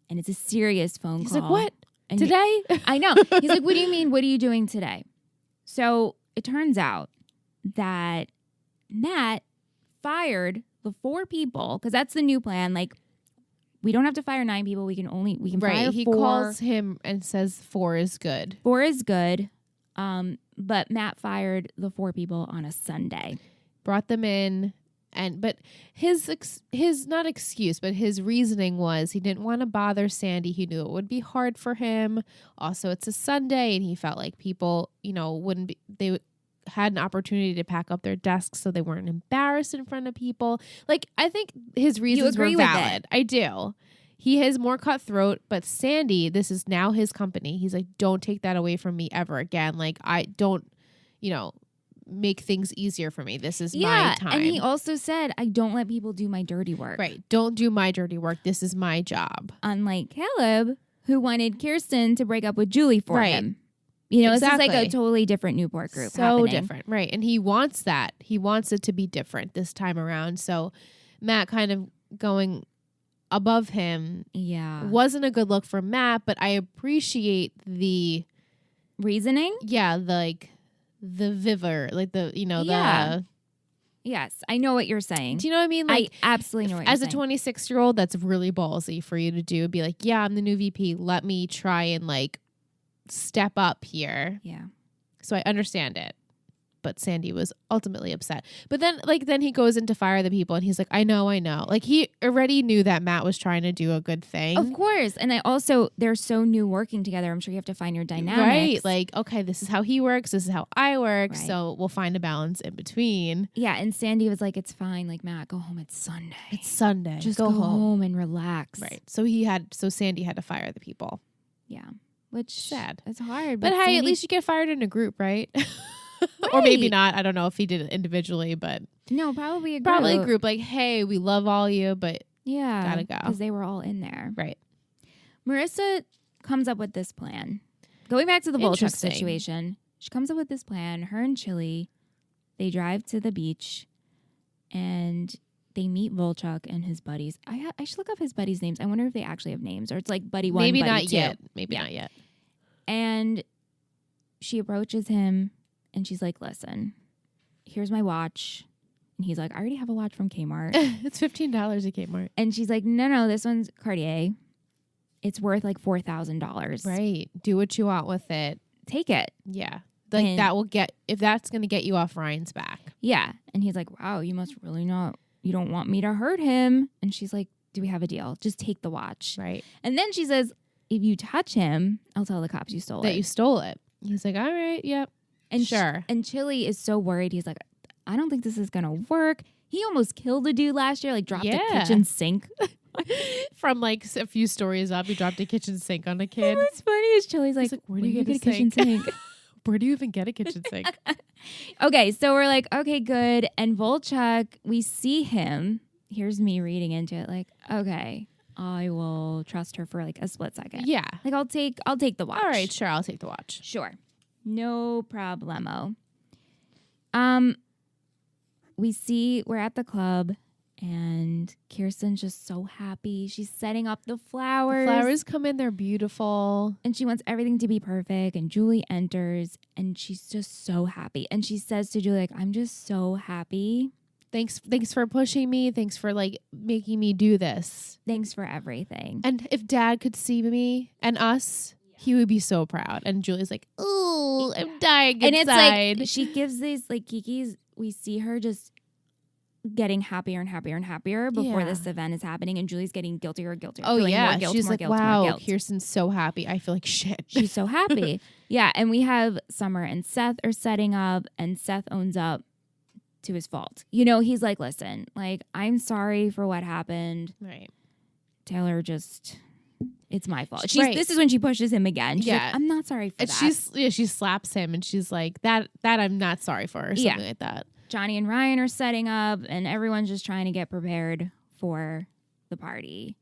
And it's a serious phone call. He's like, what? And today? I know. He's like, what do you mean? What are you doing today? So it turns out that Matt fired the 4 people, because that's the new plan. Like, we don't have to fire 9 people. We can fire 4. He calls him and says 4 is good. 4 is good. But Matt fired the 4 people on a Sunday. Brought them in. But his not excuse, but his reasoning was he didn't want to bother Sandy. He knew it would be hard for him. Also, it's a Sunday, and he felt like people, they had an opportunity to pack up their desks so they weren't embarrassed in front of people. Like, I think his reasons were valid. I do. He is more cutthroat, but Sandy, this is now his company. He's like, don't take that away from me ever again. Like, I don't, make things easier for me. This is my time. And he also said, I don't let people do my dirty work. Right. Don't do my dirty work. This is my job. Unlike Caleb, who wanted Kirsten to break up with Julie for him. This is like a totally different Newport group. So different. Right. And he wants that. He wants it to be different this time around. So Matt kind of going above him wasn't a good look for Matt, but I appreciate the reasoning. Yeah, the viver, like the the yes, I know what you're saying. Do you know what I mean? Like, I absolutely know what you're saying. As a 26-year-old, that's really ballsy for you to do. Be like, yeah, I'm the new VP. Let me try and like step up here. Yeah. So I understand it. But Sandy was ultimately upset. But then he goes in to fire the people and he's like, I know. Like he already knew that Matt was trying to do a good thing. Of course. And they're so new working together. I'm sure you have to find your dynamics. Right. Like, okay, this is how he works. This is how I work. Right. So we'll find a balance in between. Yeah. And Sandy was like, it's fine. Like, Matt, go home. It's Sunday. It's Sunday. Just go home and relax. Right. So Sandy had to fire the people. Yeah. Which sad. It's hard. But hey, at least you get fired in a group, right? Right. Or maybe not. I don't know if he did it individually, but no, probably a group. Probably a group. Like, hey, we love all you, but gotta go because they were all in there. Right. Marissa comes up with this plan. Going back to the Volchuk situation, she comes up with this plan. Her and Chili, they drive to the beach, and they meet Volchuk and his buddies. I should look up his buddies' names. I wonder if they actually have names, or it's like Buddy 1, maybe Buddy not 2. Yet. Maybe not yet. And she approaches him. And she's like, listen, here's my watch. And he's like, I already have a watch from Kmart. It's $15 at Kmart. And she's like, no, this one's Cartier. It's worth like $4,000. Right. Do what you want with it. Take it. Yeah. Like if that's going to get you off Ryan's back. Yeah. And he's like, wow, you must really you don't want me to hurt him. And she's like, do we have a deal? Just take the watch. Right. And then she says, if you touch him, I'll tell the cops you stole it. That you stole it. He's like, all right, yep. And sure. And Chili is so worried. He's like, I don't think this is going to work. He almost killed a dude last year, like dropped a kitchen sink. From like a few stories up, he dropped a kitchen sink on a kid. What's funny is Chili's like, where do you get a kitchen sink? Where do you even get a kitchen sink? Okay, so we're like, okay, good. And Volchuk, we see him. Here's me reading into it like, okay, I will trust her for like a split second. Yeah. Like I'll take the watch. All right, sure, I'll take the watch. Sure. No problemo. We're at the club and Kirsten's just so happy. She's setting up the flowers. The flowers come in, they're beautiful. And she wants everything to be perfect. And Julie enters and she's just so happy. And she says to Julie, like, I'm just so happy. Thanks for pushing me. Thanks for like making me do this. Thanks for everything. And if Dad could see me and us, he would be so proud. And Julie's like, "Oh, I'm dying inside." And it's like she gives these like kikis. We see her just getting happier and happier and happier before this event is happening, and Julie's getting guiltier and guiltier. Oh yeah, more guilt, she's more like, guilt, "Wow, more guilt. Kirsten's so happy. I feel like shit." She's so happy. Yeah, and we have Summer and Seth are setting up, and Seth owns up to his fault. He's like, "Listen, like I'm sorry for what happened. Right, Taylor just." It's my fault. This is when she pushes him again. She's like, I'm not sorry for and that. She slaps him and she's like, that I'm not sorry for, or something like that. Johnny and Ryan are setting up and everyone's just trying to get prepared for the party.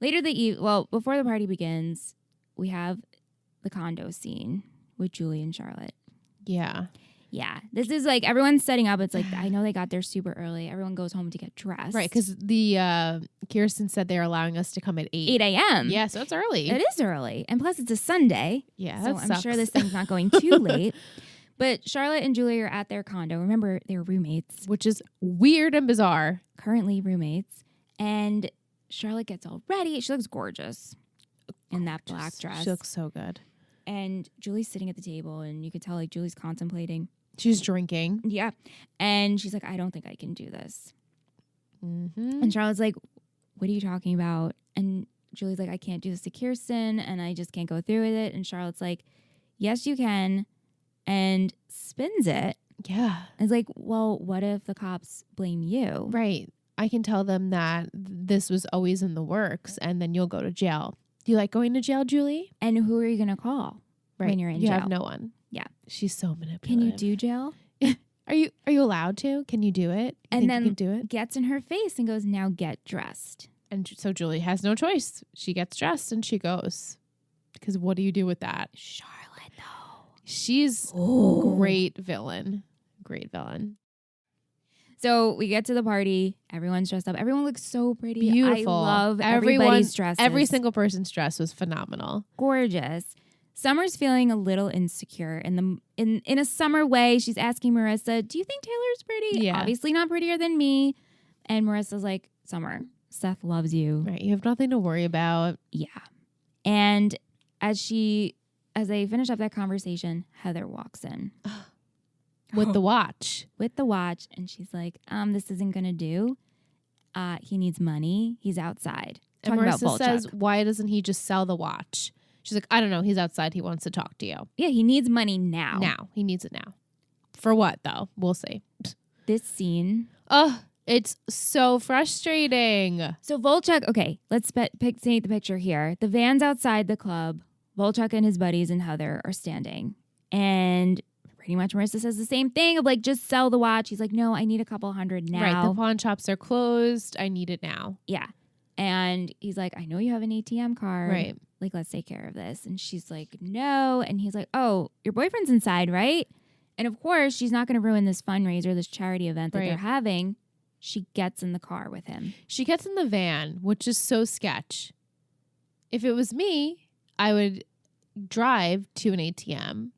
Before the party begins, we have the condo scene with Julie and Charlotte. Yeah. Yeah. This is like everyone's setting up. It's like, I know they got there super early. Everyone goes home to get dressed. Right. Because the Kirsten said they're allowing us to come at 8 a.m. Yeah. So it's early. It is early. And plus it's a Sunday. Yeah. So I'm sure this thing's not going too late. But Charlotte and Julie are at their condo. Remember, they're roommates. Which is weird and bizarre. Currently roommates. And Charlotte gets all ready. She looks gorgeous in that black dress. She looks so good. And Julie's sitting at the table, and you could tell like Julie's contemplating. She's drinking. Yeah. And she's like, I don't think I can do this. Mm-hmm. And Charlotte's like, what are you talking about? And Julie's like, I can't do this to Kirsten, and I just can't go through with it. And Charlotte's like, yes, you can. And spins it. Yeah. It's like, well, what if the cops blame you? Right. I can tell them that this was always in the works and then you'll go to jail. Do you like going to jail, Julie? And who are you going to call when you're in you jail? You have no one. Yeah. She's so manipulative. Can you do jail? Are you allowed to? Can you do it? And then you can do it? Gets in her face and goes, now get dressed. And so Julie has no choice. She gets dressed and she goes. Because what do you do with that? Charlotte, though. She's great villain. Great villain. So we get to the party. Everyone's dressed up. Everyone looks so pretty. Beautiful. I love everybody's dresses. Every single person's dress was phenomenal. Gorgeous. Summer's feeling a little insecure in a Summer way. She's asking Marissa, do you think Taylor's pretty? Yeah. Obviously not prettier than me. And Marissa's like, Summer, Seth loves you. Right. You have nothing to worry about. Yeah. And as they finish up that conversation, Heather walks in. With the watch. With the watch. And she's like, this isn't going to do. He needs money. He's outside. And Marissa says, why doesn't he just sell the watch? She's like, I don't know. He's outside. He wants to talk to you. Yeah, he needs money now. Now. He needs it now. For what, though? We'll see. This scene. Oh, it's so frustrating. So Volchuk, okay, let's paint the picture here. The van's outside the club. Volchuk and his buddies and Heather are standing. And pretty much Marissa says the same thing of like, just sell the watch. He's like, no, I need a couple $100 now. Right, the pawn shops are closed. I need it now. Yeah. And he's like, I know you have an ATM card. Right. Like, let's take care of this. And she's like, no. And he's like, oh, your boyfriend's inside, right? And of course, she's not going to ruin this fundraiser, this charity event that they're having. She gets in the car with him. She gets in the van, which is so sketch. If it was me, I would drive to an ATM,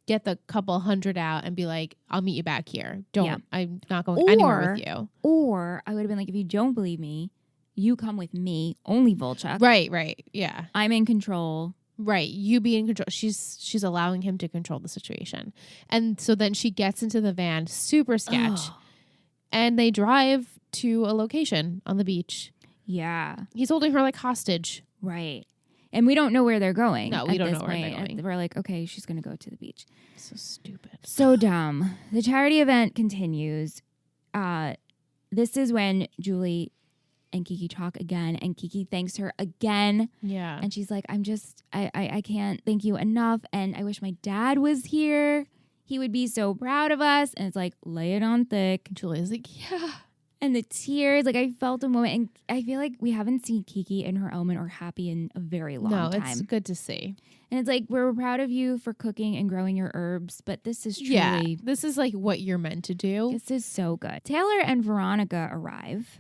get the couple $100 out and be like, I'll meet you back here. I'm not going anywhere with you. Or I would have been like, if you don't believe me, you come with me, only Volchuk. Right. Yeah. I'm in control. Right. You be in control. She's allowing him to control the situation. And so then she gets into the van, super sketch. And they drive to a location on the beach. Yeah. He's holding her like hostage. Right. And we don't know where they're going. No, we don't know where they're going. We're like, okay, she's going to go to the beach. So stupid. So dumb. The charity event continues. This is when Julie and Kiki talk again, and Kiki thanks her again. Yeah. And she's like, I can't thank you enough. And I wish my dad was here. He would be so proud of us. And it's like, lay it on thick. Julie's like, yeah. And the tears, like I felt a moment. And I feel like we haven't seen Kiki in her element or happy in a very long time. No, it's good to see. And it's like, we're proud of you for cooking and growing your herbs, but this is truly... this is like what you're meant to do. This is so good. Taylor and Veronica arrive.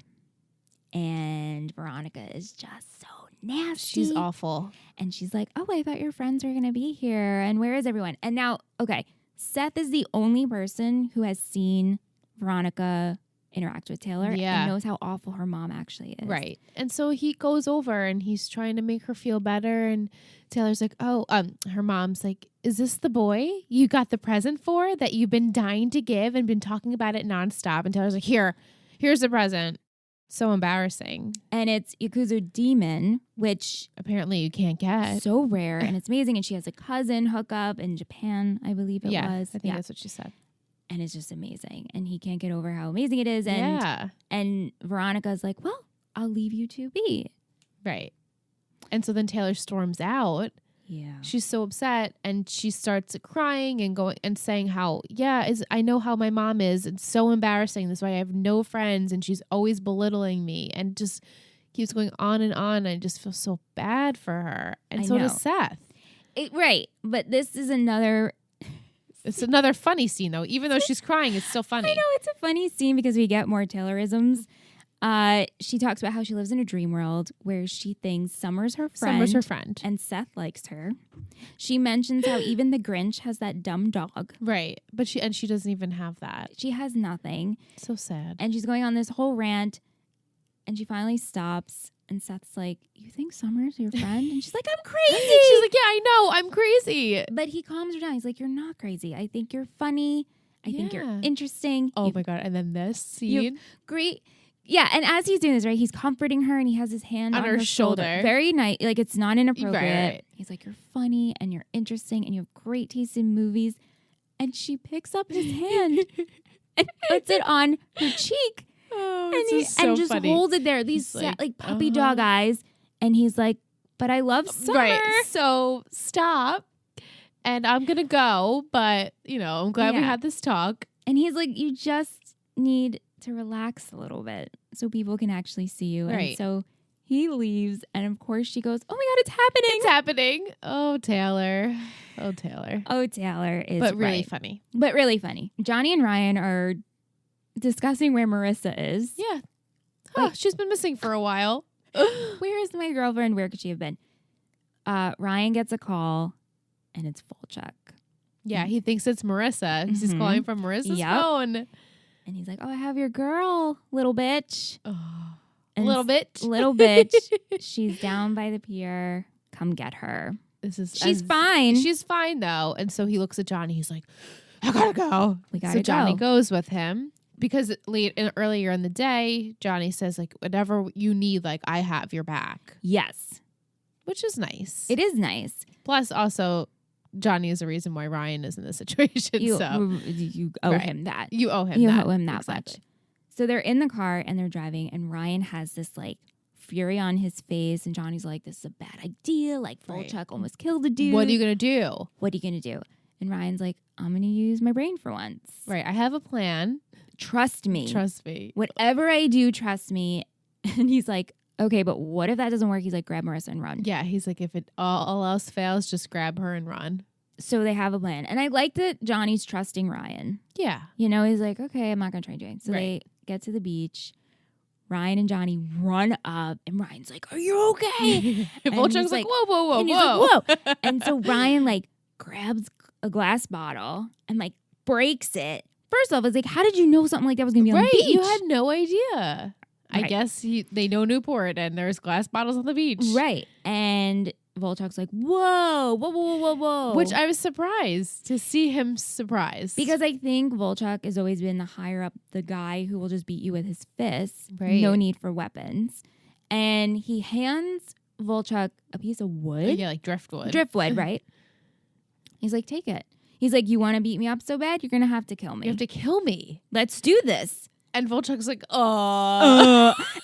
And Veronica is just so nasty. She's awful. And she's like, oh, I thought your friends were going to be here. And where is everyone? And now, okay, Seth is the only person who has seen Veronica interact with Taylor and knows how awful her mom actually is. Right. And so he goes over and he's trying to make her feel better. And Taylor's like, her mom's like, is this the boy you got the present for that you've been dying to give and been talking about it nonstop? And Taylor's like, here's the present. So embarrassing. And it's Yakuza Demon, which apparently you can't get. So rare. And it's amazing. And she has a cousin hookup in Japan, I believe it was. I think that's what she said. And it's just amazing. And he can't get over how amazing it is. And Veronica's like, well, I'll leave you to be. Right. And so then Taylor storms out. Yeah. She's so upset and she starts crying and going and saying how, I know how my mom is. It's so embarrassing. That's why I have no friends and she's always belittling me and just keeps going on and on. I just feel so bad for her. And so does Seth. Right. But this is another... It's another funny scene though. Even though she's crying, it's still funny. I know it's a funny scene because we get more Taylorisms. She talks about how she lives in a dream world where she thinks Summer's her friend. And Seth likes her. She mentions how even the Grinch has that dumb dog. Right. But she doesn't even have that. She has nothing. So sad. And she's going on this whole rant and she finally stops and Seth's like, you think Summer's your friend? And she's like, I'm crazy. She's like, yeah, I know. I'm crazy. But he calms her down. He's like, you're not crazy. I think you're funny. I think you're interesting. Oh my God. And then this scene. Great. Yeah, and as he's doing this, right, he's comforting her and he has his hand on her shoulder. Very nice. Like, it's not inappropriate. Right. He's like, you're funny and you're interesting and you have great taste in movies. And she picks up his hand and puts it on her cheek. Oh, and this is so and just funny. holds it there. These He's like, puppy dog eyes. And he's like, but I love summer. Right. So stop. And I'm going to go. But, I'm glad we had this talk. And he's like, you just need to relax a little bit so people can actually see you. Right. And so he leaves. And of course she goes, oh my God, it's happening. It's happening. Oh, Taylor. Oh, Taylor. Oh, Taylor is But really right. funny. But really funny. Johnny and Ryan are discussing where Marissa is. Yeah. Huh, she's been missing for a while. Where is my girlfriend? Where could she have been? Ryan gets a call and it's Volchuk. Yeah, he thinks it's Marissa. He's calling from Marissa's phone. And he's like, oh, I have your girl, little bitch. Oh, And little bitch. Little bitch. She's down by the pier. Come get her. She's fine. She's fine though. And so he looks at Johnny. He's like, I gotta go. We gotta So Johnny go. goes with him because earlier in the day, Johnny says like, whatever you need, like I have your back, Yes. which is nice. It is nice. Plus, also, Johnny is the reason why Ryan is in this situation. You owe Right. him that. You owe him You that. owe him that Exactly. much. So they're in the car and they're driving, and Ryan has this like fury on his face, and Johnny's like, "This is a bad idea. Like Right. Volchuk almost killed a dude. What are you going to do? What are you gonna do?" And Ryan's like, "I'm gonna use my brain for once. Right. I have a plan. Trust me. Trust me. Whatever I do, trust me." And he's like, "Okay, but what if that doesn't work?" He's like, "Grab Marissa and run." Yeah. He's like, if it all else fails, just grab her and run. So they have a plan, and I like that Johnny's trusting Ryan. Yeah. You know, he's like, "Okay, I'm not gonna try and do it." So they get to the beach. Ryan and Johnny run up, and Ryan's like, "Are you okay?" And Volchuk's he's like, whoa, whoa, whoa, and he's whoa. like, "Whoa!" And so Ryan like grabs a glass bottle and like breaks it. First off, I was like, "How did you know something like that was gonna be on Right. the beach?" You had no idea. I Right. guess they know Newport and there's glass bottles on the beach. Right. And Volchuk's like, whoa, whoa, whoa, whoa, whoa. Which I was surprised to see him surprised. Because I think Volchuk has always been the higher up, the guy who will just beat you with his fists. Right. No need for weapons. And he hands Volchuk a piece of wood. yeah, like driftwood. Driftwood, right? He's like, take it. He's like, you want to beat me up so bad? You're going to have to kill me. You have to kill me. Let's do this. And Volchuk's like,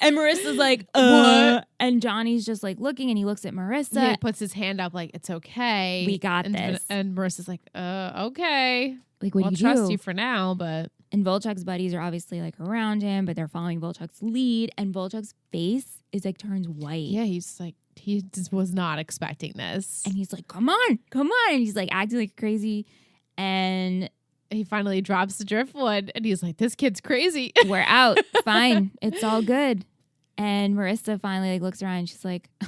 And Marissa's like, What? And Johnny's just like looking, and he looks at Marissa. Yeah, he puts his hand up like, it's okay. We got and, this. And Marissa's like, okay. Like, what I'll do you trust do? you for now, but And Volchuk's buddies are obviously like around him, but they're following Volchuk's lead. And Volchuk's face is like turns white. yeah, he's like, he just was not expecting this. And he's like, come on. And he's like acting like crazy. And He finally drops the driftwood and he's like, this kid's crazy. we're out. Fine. It's all good. And Marissa finally like looks around and she's like, oh.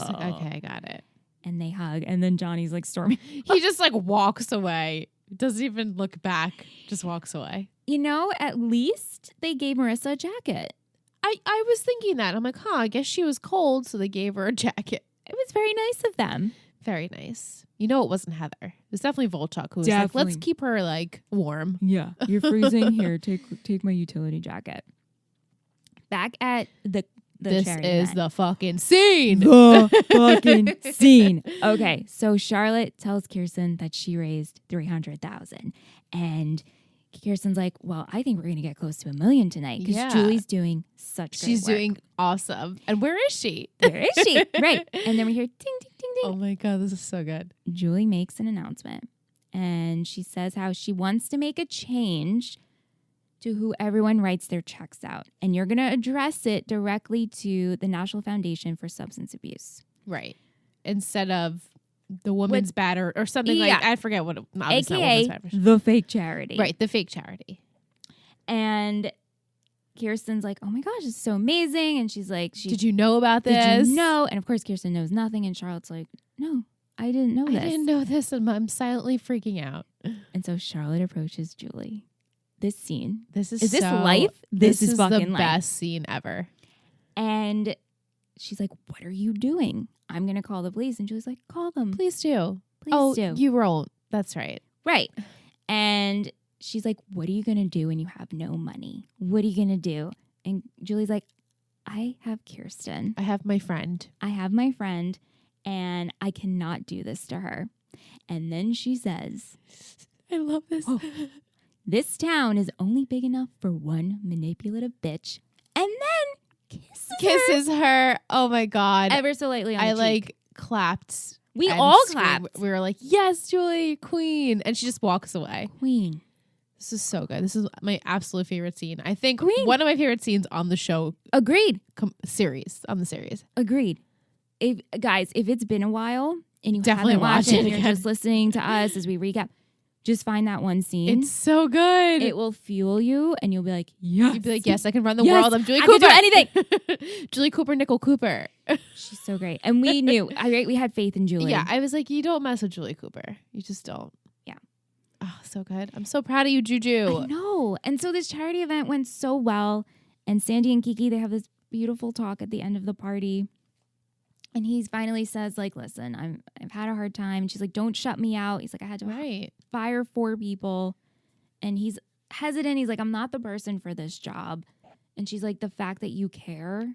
She's like, okay, I got it. And they hug. And then Johnny's like storming. He just like walks away. Doesn't even look back. Just walks away. You know, at least they gave Marissa a jacket. I was thinking that. I'm like, I guess she was cold, so they gave her a jacket. It was very nice of them. Very nice. You know, it wasn't Heather. It was definitely Volchuk who was like, Definitely. let's keep her like warm. Yeah. You're freezing. Here, take my utility jacket. Back at the This charity is event. the fucking scene. The fucking scene. Okay, so Charlotte tells Kirsten that she raised $300,000, and Kirsten's like, "Well, I think we're gonna get close to $1 million tonight because Yeah. Julie's doing such. Great She's work. doing awesome. And where is she? Where is she? Right, and then we hear ding, ding, ding, ding. Oh my God, this is so good. Julie makes an announcement, and she says how she wants to make a change to who everyone writes their checks out, and you're gonna address it directly to the National Foundation for Substance Abuse. Right. Instead of the woman's batter or something Yeah. like I forget what obviously not AKA women's batter. the fake charity. Right, the fake charity. And Kirsten's like, oh my gosh, it's so amazing. And she's like, Did you know about did this? you know? And of course, Kirsten knows nothing. And Charlotte's like, no, I didn't know I this. didn't know this and I'm silently freaking out. And so Charlotte approaches Julie. This scene. This is Is this so- life? This is the fucking life. best scene ever. And she's like, what are you doing? I'm going to call the police. And Julie's like, call them. Please do. Please do. You won't. That's right. Right. And she's like, what are you going to do when you have no money? What are you going to do? And Julie's like, I have Kirsten. I have my friend. I have my friend, and I cannot do this to her. And then she says, I love this. This town is only big enough for one manipulative bitch. And then Kisses her. Oh my God. ever so lightly on I the cheek. clapped. We and all screamed. clapped. We were like, yes, Julie, queen. And she just walks away. Queen. This is so good. This is my absolute favorite scene. I think Queen. one of my favorite scenes on the show Agreed. series. Agreed. If it's been a while and you Definitely haven't watched watch it it and you're again. just listening to us as we recap, just find that one scene. It's so good. It will fuel you and you'll be like, yes. You'd be like, yes, I can run the Yes, world. I'm Julie I Cooper. can do anything. Julie Cooper, Nicole Cooper. She's so great. And we knew. We had faith in Julie. Yeah, I was like, you don't mess with Julie Cooper. You just don't. Yeah. Oh, so good. I'm so proud of you, Juju. I know. And so this charity event went so well. And Sandy and Kiki, they have this beautiful talk at the end of the party. And he finally says, like, listen, I've had a hard time. And she's like, don't shut me out. He's like, I had to fire 4 people. And he's hesitant. He's like, I'm not the person for this job. And she's like, the fact that you care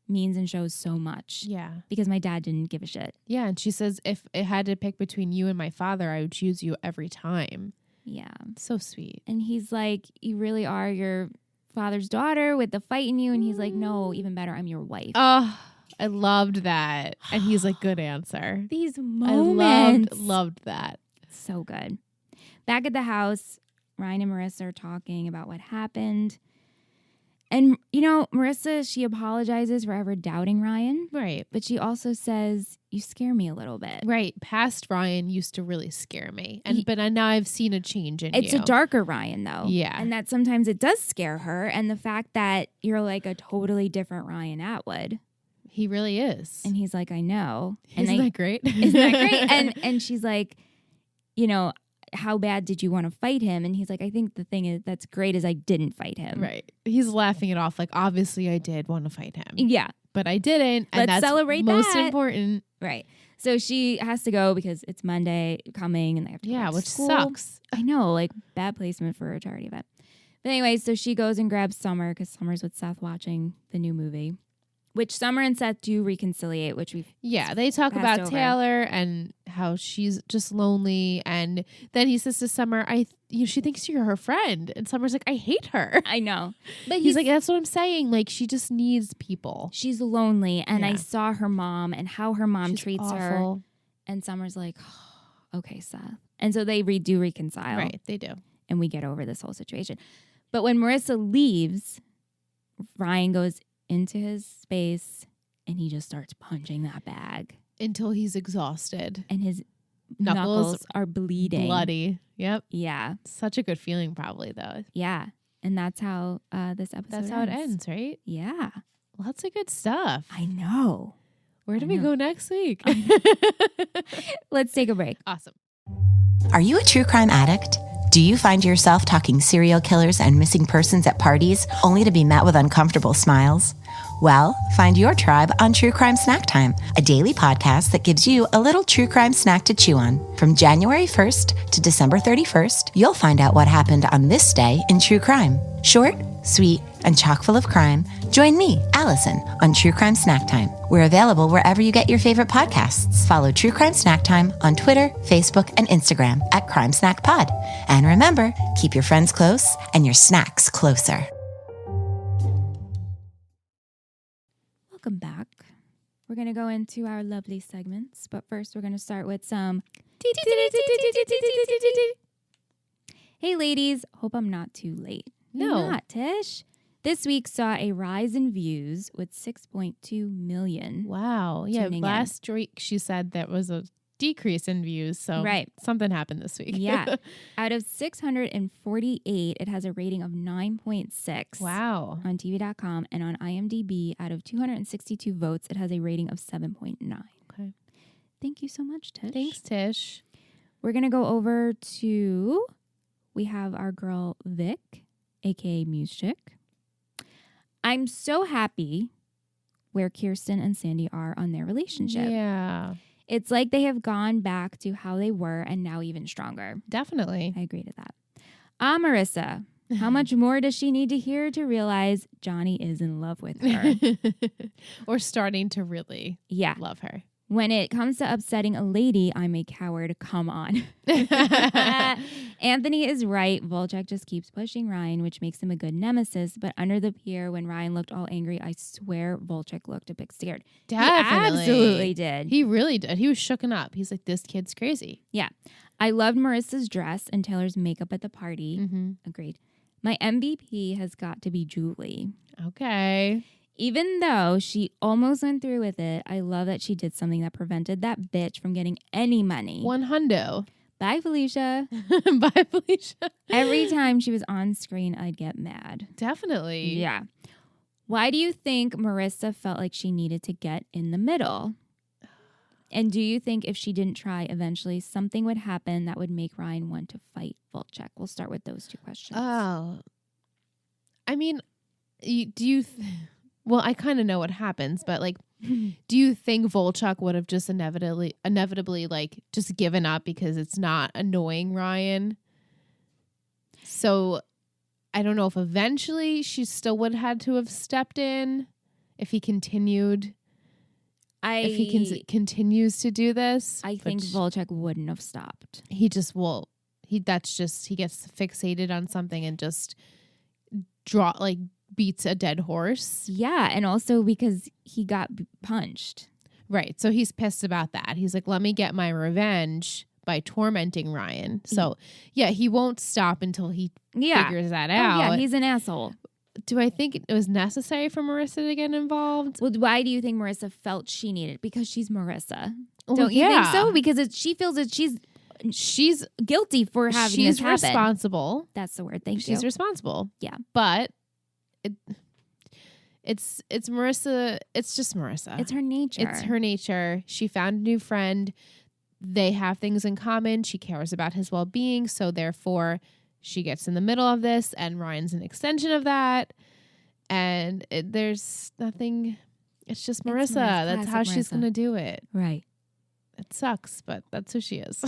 means and shows so much. Yeah. Because my dad didn't give a shit. Yeah. And she says, if it had to pick between you and my father, I would choose you every time. Yeah. So sweet. And he's like, you really are your father's daughter with the fight in you. And he's like, no, even better, I'm your wife. Oh, I loved that. And he's like, good answer. These moments. I loved that. So good. Back at the house, Ryan and Marissa are talking about what happened. And, Marissa, she apologizes for ever doubting Ryan. Right. But she also says, you scare me a little bit. Right. Past Ryan used to really scare me. But now I've seen a change in It's you. a darker Ryan, though. Yeah. And that sometimes it does scare her. And the fact that you're like a totally different Ryan Atwood. He really is. And he's like, I know. Isn't that great? Isn't that great? And she's like, how bad did you want to fight him? And he's like, I think the thing that's great is I didn't fight him. Right. He's laughing it off like, obviously I did want to fight him. Yeah. But I didn't. And Let's that's celebrate most that. important. Right. So she has to go because it's Monday coming and they have to go back to which school. sucks. I know, like bad placement for a charity event. But anyway, so she goes and grabs Summer because Summer's with Seth watching the new movie, which Summer and Seth do reconciliate, which we've they talk about over. Taylor and how she's just lonely. And then he says to Summer, she thinks you're her friend. And Summer's like, I hate her. I know. But He's like, that's what I'm saying. Like, she just needs people. She's lonely. And Yeah. I saw her mom and how her mom She's treats her. awful. And Summer's like, oh, okay, Seth. And so they do reconcile. Right, they do. And we get over this whole situation. But when Marissa leaves, Ryan goes into his space and he just starts punching that bag. Until he's exhausted. And his Knuckles knuckles are bleeding. Bloody. Yep. Yeah. Such a good feeling probably, though. Yeah. And that's how this episode That's how it ends, right? Yeah. Lots of good stuff. I know. Where do we know. go next week? Let's take a break. Awesome. Are you a true crime addict? Do you find yourself talking serial killers and missing persons at parties only to be met with uncomfortable smiles? Well, find your tribe on True Crime Snack Time, a daily podcast that gives you a little true crime snack to chew on. From January 1st to December 31st, you'll find out what happened on this day in true crime. Short, sweet, and chock full of crime. Join me, Allison, on True Crime Snack Time. We're available wherever you get your favorite podcasts. Follow True Crime Snack Time on Twitter, Facebook, and Instagram at Crime Snack Pod. And remember, keep your friends close and your snacks closer. Welcome back. We're going to go into our lovely segments, but first we're going to start with some. Hey, ladies. Hope I'm not too late. No. You're not, Tish. This week saw a rise in views with 6.2 million. Wow. Yeah. Tuning in. Last week she said there was a decrease in views. So Right. something happened this week. Yeah. Out of 648, it has a rating of 9.6. Wow. On TV.com, and on IMDb, out of 262 votes, it has a rating of 7.9. Okay. Thank you so much, Tish. Thanks, Tish. We're going to go over to, we have our girl Vic, aka Muse Chick. I'm so happy where Kirsten and Sandy are on their relationship. Yeah. It's like they have gone back to how they were and now even stronger. Definitely. I agree to that. Marissa, how much more does she need to hear to realize Johnny is in love with her? Or starting to really Yeah. love her. When it comes to upsetting a lady, I'm a coward. Come on. Anthony is right. Volchek just keeps pushing Ryan, which makes him a good nemesis. But under the pier, when Ryan looked all angry, I swear Volchek looked a bit scared. Definitely. He absolutely did. He really did. He was shooken up. He's like, this kid's crazy. Yeah. I loved Marissa's dress and Taylor's makeup at the party. Mm-hmm. Agreed. My MVP has got to be Julie. Okay. Even though she almost went through with it, I love that she did something that prevented that bitch from getting any money. One hundo. Bye, Felicia. Bye, Felicia. Every time she was on screen, I'd get mad. Definitely. Yeah. Why do you think Marissa felt like she needed to get in the middle? And do you think if she didn't try, eventually something would happen that would make Ryan want to fight Volchek? We'll start with those two questions. Oh. I mean, well, I kind of know what happens, but like, do you think Volchek would have just inevitably like just given up because it's not annoying Ryan? So I don't know if eventually she still would have had to have stepped in if he continued. If he continues to do this, I think Volchek wouldn't have stopped. He just will. He gets fixated on something and just beats a dead horse. Yeah, and also because he got punched. Right. So he's pissed about that. He's like, let me get my revenge by tormenting Ryan. So yeah, he won't stop until he figures that out. Yeah, he's an asshole. Do I think it was necessary for Marissa to get involved? Well, why do you think Marissa felt she needed? Because she's Marissa. Well, Don't you think so? Because she feels that she's guilty for having this happen. She's responsible. That's the word. Thank you. She's responsible. Yeah. But it's Marissa. It's just Marissa. It's her nature. It's her nature. She found a new friend. They have things in common. She cares about his well-being. So therefore, she gets in the middle of this, and Ryan's an extension of that. And there's nothing. It's just Marissa. That's how she's going to do it. Right. It sucks, but that's who she is.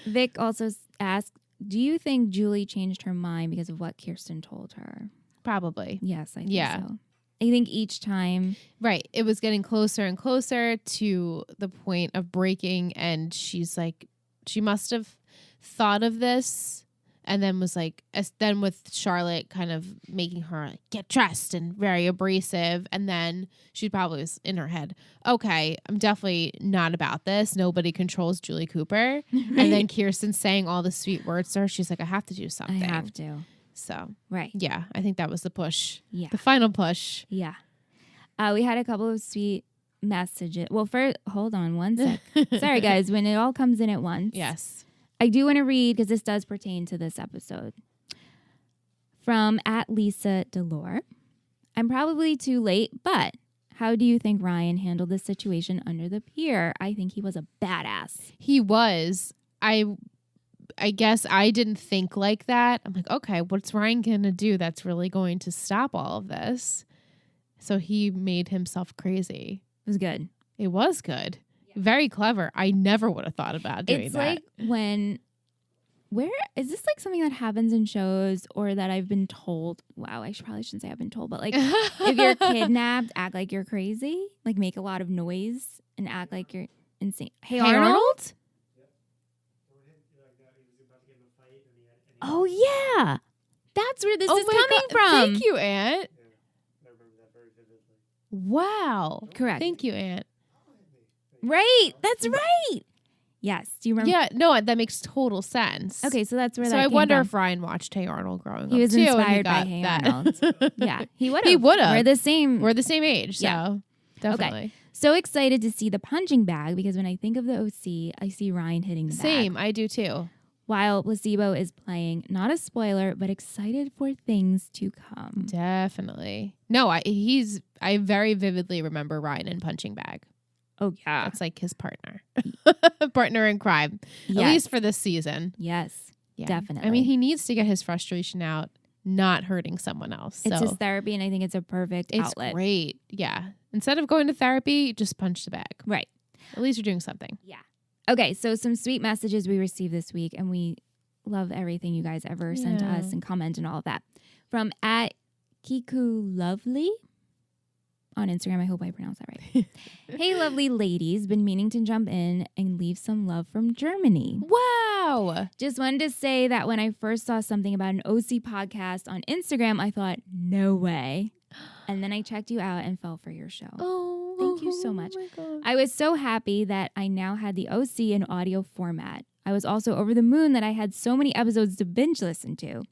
Vic also asked, do you think Julie changed her mind because of what Kirsten told her? Probably. Yes, I think so. I think each time. Right. It was getting closer and closer to the point of breaking, and she's like, she must have thought of this. And then was like, then with Charlotte kind of making her get dressed and very abrasive. And then she probably was in her head, okay, I'm definitely not about this. Nobody controls Julie Cooper. Right. And then Kirsten saying all the sweet words to her. She's like, I have to do something. I have to. So, right. Yeah, I think that was the push. Yeah. The final push. Yeah. We had a couple of sweet messages. Well, first, hold on one sec. Sorry, guys, when it all comes in at once. Yes. I do want to read, because this does pertain to this episode. From @LisaDelore. I'm probably too late, but how do you think Ryan handled this situation under the pier? I think he was a badass. He was. I guess I didn't think like that. I'm like, okay, what's Ryan going to do that's really going to stop all of this? So he made himself crazy. It was good. It was good. Very clever. I never would have thought about doing it's that. It's like where is this like something that happens in shows or that I've been told? Wow, I probably shouldn't say I've been told, but like if you're kidnapped, act like you're crazy, like make a lot of noise and act like you're insane. Hey Arnold? Oh yeah, that's where this is coming from. Thank you, Aunt. I remember that very vividly. Wow. Correct. Thank you, Aunt. Right. That's right. Yes. Do you remember? Yeah. No, that makes total sense. Okay, so that's where so that I came wonder from. if Ryan watched Hey Arnold growing up. He was too, inspired by Hey Arnold. Yeah, he would have. He would have. We're the same. We're the same age. So yeah. Definitely. Okay. So excited to see the punching bag because when I think of the OC, I see Ryan hitting the bag. Same. I do too. While Placebo is playing, not a spoiler, but excited for things to come. Definitely. No, I very vividly remember Ryan in Punching Bag. Oh, yeah. That's like his partner. Partner in crime. Yes. At least for this season. Yes. Yeah. Definitely. I mean, he needs to get his frustration out, not hurting someone else. It's so his therapy, and I think it's a perfect outlet. It's great. Yeah. Instead of going to therapy, just punch the bag. Right. At least you're doing something. Yeah. Okay, so some sweet messages we received this week, and we love everything you guys ever send to us and comment and all of that. From @KikuLovely. on Instagram. I hope I pronounced that right. Hey, lovely ladies. Been meaning to jump in and leave some love from Germany. Wow. Just wanted to say that when I first saw something about an OC podcast on Instagram, I thought, no way. And then I checked you out and fell for your show. Oh, thank you so much. my God. I was so happy that I now had the OC in audio format. I was also over the moon that I had so many episodes to binge listen to.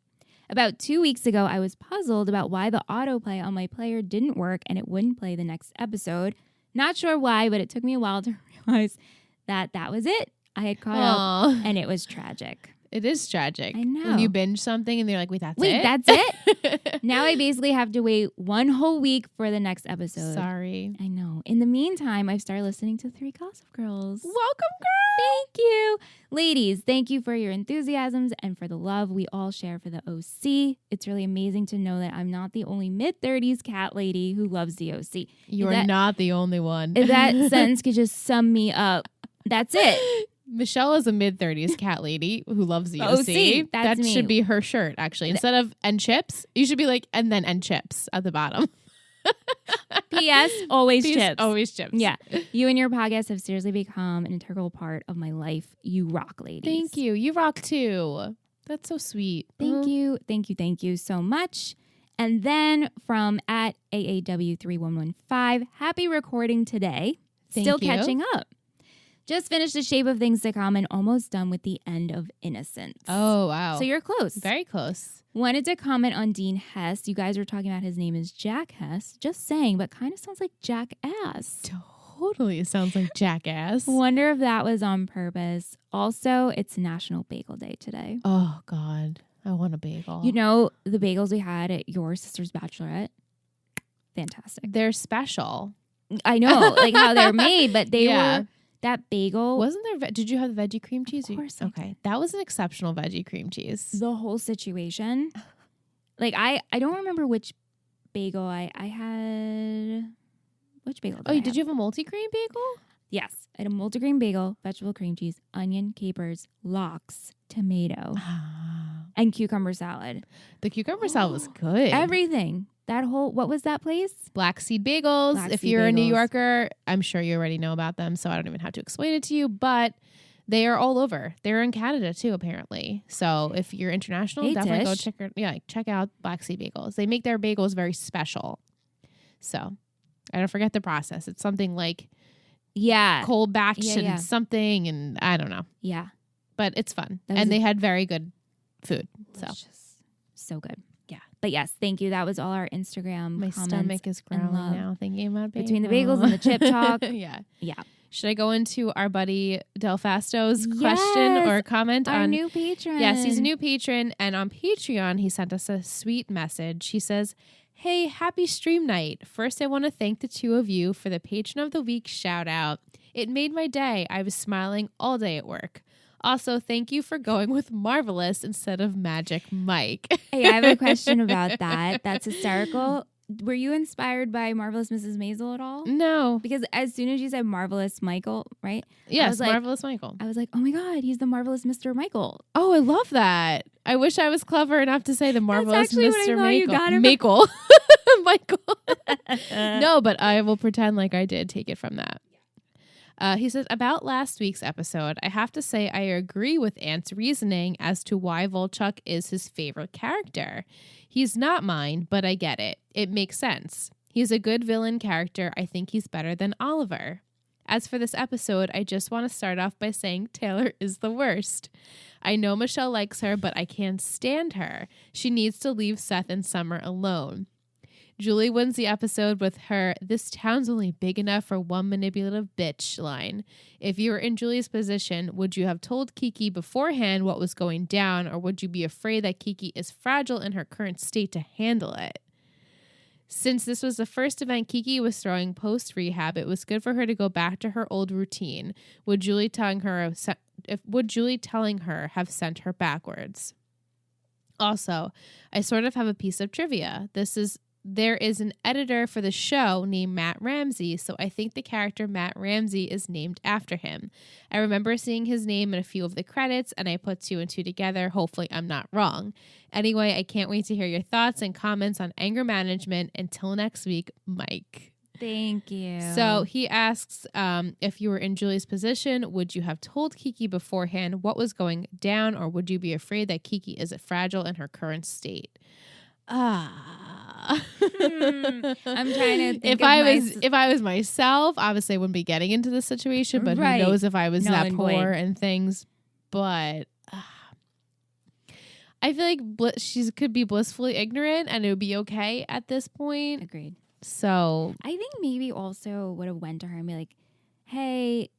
About 2 weeks ago, I was puzzled about why the autoplay on my player didn't work and it wouldn't play the next episode. Not sure why, but it took me a while to realize that that was it. I had caught up and it was tragic. It is tragic. I know. When you binge something and they're like, wait, that's Wait, it? that's it? Now I basically have to wait one whole week for the next episode. Sorry. I know. In the meantime, I've started listening to 3 Gossip Girls. Welcome, girl. Thank you. Ladies, thank you for your enthusiasms and for the love we all share for the OC. It's really amazing to know that I'm not the only mid-30s cat lady who loves the OC. You're not the only one. If that sentence could just sum me up, that's it. Michelle is a mid-30s cat lady who loves the OC, OC. that's That me. should be her shirt, actually. Instead of and chips, you should be like, and then and chips at the bottom. P.S. Always Please, chips. Always chips. Yeah. You and your podcast have seriously become an integral part of my life. You rock, ladies. Thank you. You rock too. That's so sweet. Thank you. Thank you. Thank you so much. And then from at AAW3115, happy recording today. Thank Still you. catching up. Just finished The Shape of Things to Come and almost done with The End of Innocence. Oh, wow. So you're close. very close. Wanted to comment on Dean Hess. You guys were talking about his name is Jack Hess. Just saying, but kind of sounds like Jackass. Totally sounds like Jackass. Wonder if that was on purpose. Also, it's National Bagel Day today. Oh, God. I want a bagel. You know, the bagels we had at your sister's bachelorette? Fantastic. they're special. I know, like how they're made, but they Yeah. were, that bagel, Wasn't there, did you have the veggie cream cheese? course I Okay. That was an exceptional veggie cream cheese. the whole situation. Like, I don't remember which bagel I had. Which bagel did I Did you have a multi-grain bagel? Yes. I had a multigrain bagel, vegetable cream cheese, onion, capers, lox, tomato, and cucumber salad. The cucumber salad was good. Everything. That whole, what was that place? Black Seed Bagels. Black If Seed you're a New Bagels. Yorker, I'm sure you already know about them, so I don't even have to explain it to you, but they are all over. They're in Canada too, apparently. So if you're international, Hey, definitely go Tish. check out Black Seed Bagels. They make their bagels very special. So I don't forget the process. It's something like Yeah. cold batch Yeah, and yeah. something, and I don't know, Yeah. but it's fun. That was And a- they had very good food. So Delicious. So good. Yeah. But yes, thank you. That was all our Instagram my comments stomach is and growling love. now thinking about bagels. Between the bagels and the chip talk. Yeah. Yeah. Should I go into our buddy Del Fasto's question Yes, or comment Our on? new patron. Yes, he's a new patron, and on Patreon, he sent us a sweet message. He says, "Hey, happy stream night. First, I want to thank the two of you for the Patron of the Week shout out. It made my day. I was smiling all day at work. Also, thank you for going with Marvelous instead of Magic Mike." Hey, I have a question about that. That's hysterical. Were you inspired by Marvelous Mrs. Maisel at all? No. Because as soon as you said Marvelous Michael, right? Yes, was like- Marvelous Michael. I was like, oh my God, he's the Marvelous Mr. Michael. Oh, I love that. I wish I was clever enough to say the Marvelous actually what I Mr. thought you got it Michael. Michael. No, but I will pretend like I did take it from that. He says, about last week's episode, I have to say I agree with Ant's reasoning as to why Volchuk is his favorite character. He's not mine, but I get it. It makes sense. He's a good villain character. I think he's better than Oliver. As for this episode, I just want to start off by saying Taylor is the worst. I know Michelle likes her, but I can't stand her. She needs to leave Seth and Summer alone. Julie wins the episode with her "this town's only big enough for one manipulative bitch" line. If you were in Julie's position, would you have told Kiki beforehand what was going down, or would you be afraid that Kiki is fragile in her current state to handle it? Since this was the first event Kiki was throwing post-rehab, it was good for her to go back to her old routine. Would Julie telling her have sent her backwards? Also, I sort of have a piece of trivia. There is an editor for the show named Matt Ramsey, so I think the character Matt Ramsey is named after him. I remember seeing his name in a few of the credits, and I put 2 and 2 together. Hopefully I'm not wrong. Anyway, I can't wait to hear your thoughts and comments on anger management. Until next week, Mike. Thank you. So he asks, if you were in Julie's position, would you have told Kiki beforehand what was going down, or would you be afraid that Kiki is fragile in her current state? I'm trying to think if I was myself, obviously I wouldn't be getting into this situation, but Right. who knows if I was that Null and poor void. and things. But I feel like she could be blissfully ignorant and it would be okay at this point. Agreed. So I think maybe also would have went to her and be like, hey,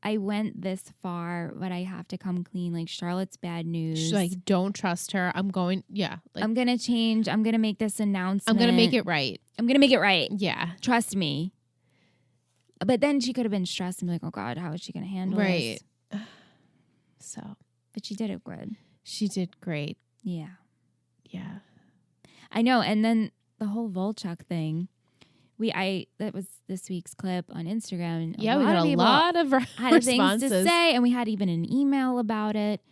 I went this far, but I have to come clean. Like, Charlotte's bad news. she's like, don't trust her. I'm going I'm going to change. I'm going to make this announcement. I'm gonna make it right. I'm going to make it right. Yeah. Trust me. But then she could have been stressed and be like, oh God, how is she going to handle Right. this? So But she did it good. she did great. Yeah. Yeah. I know. And then the whole Volchuk thing. That was this week's clip on Instagram. And Yeah, we got a lot of had things responses. to say, and we had even an email about it,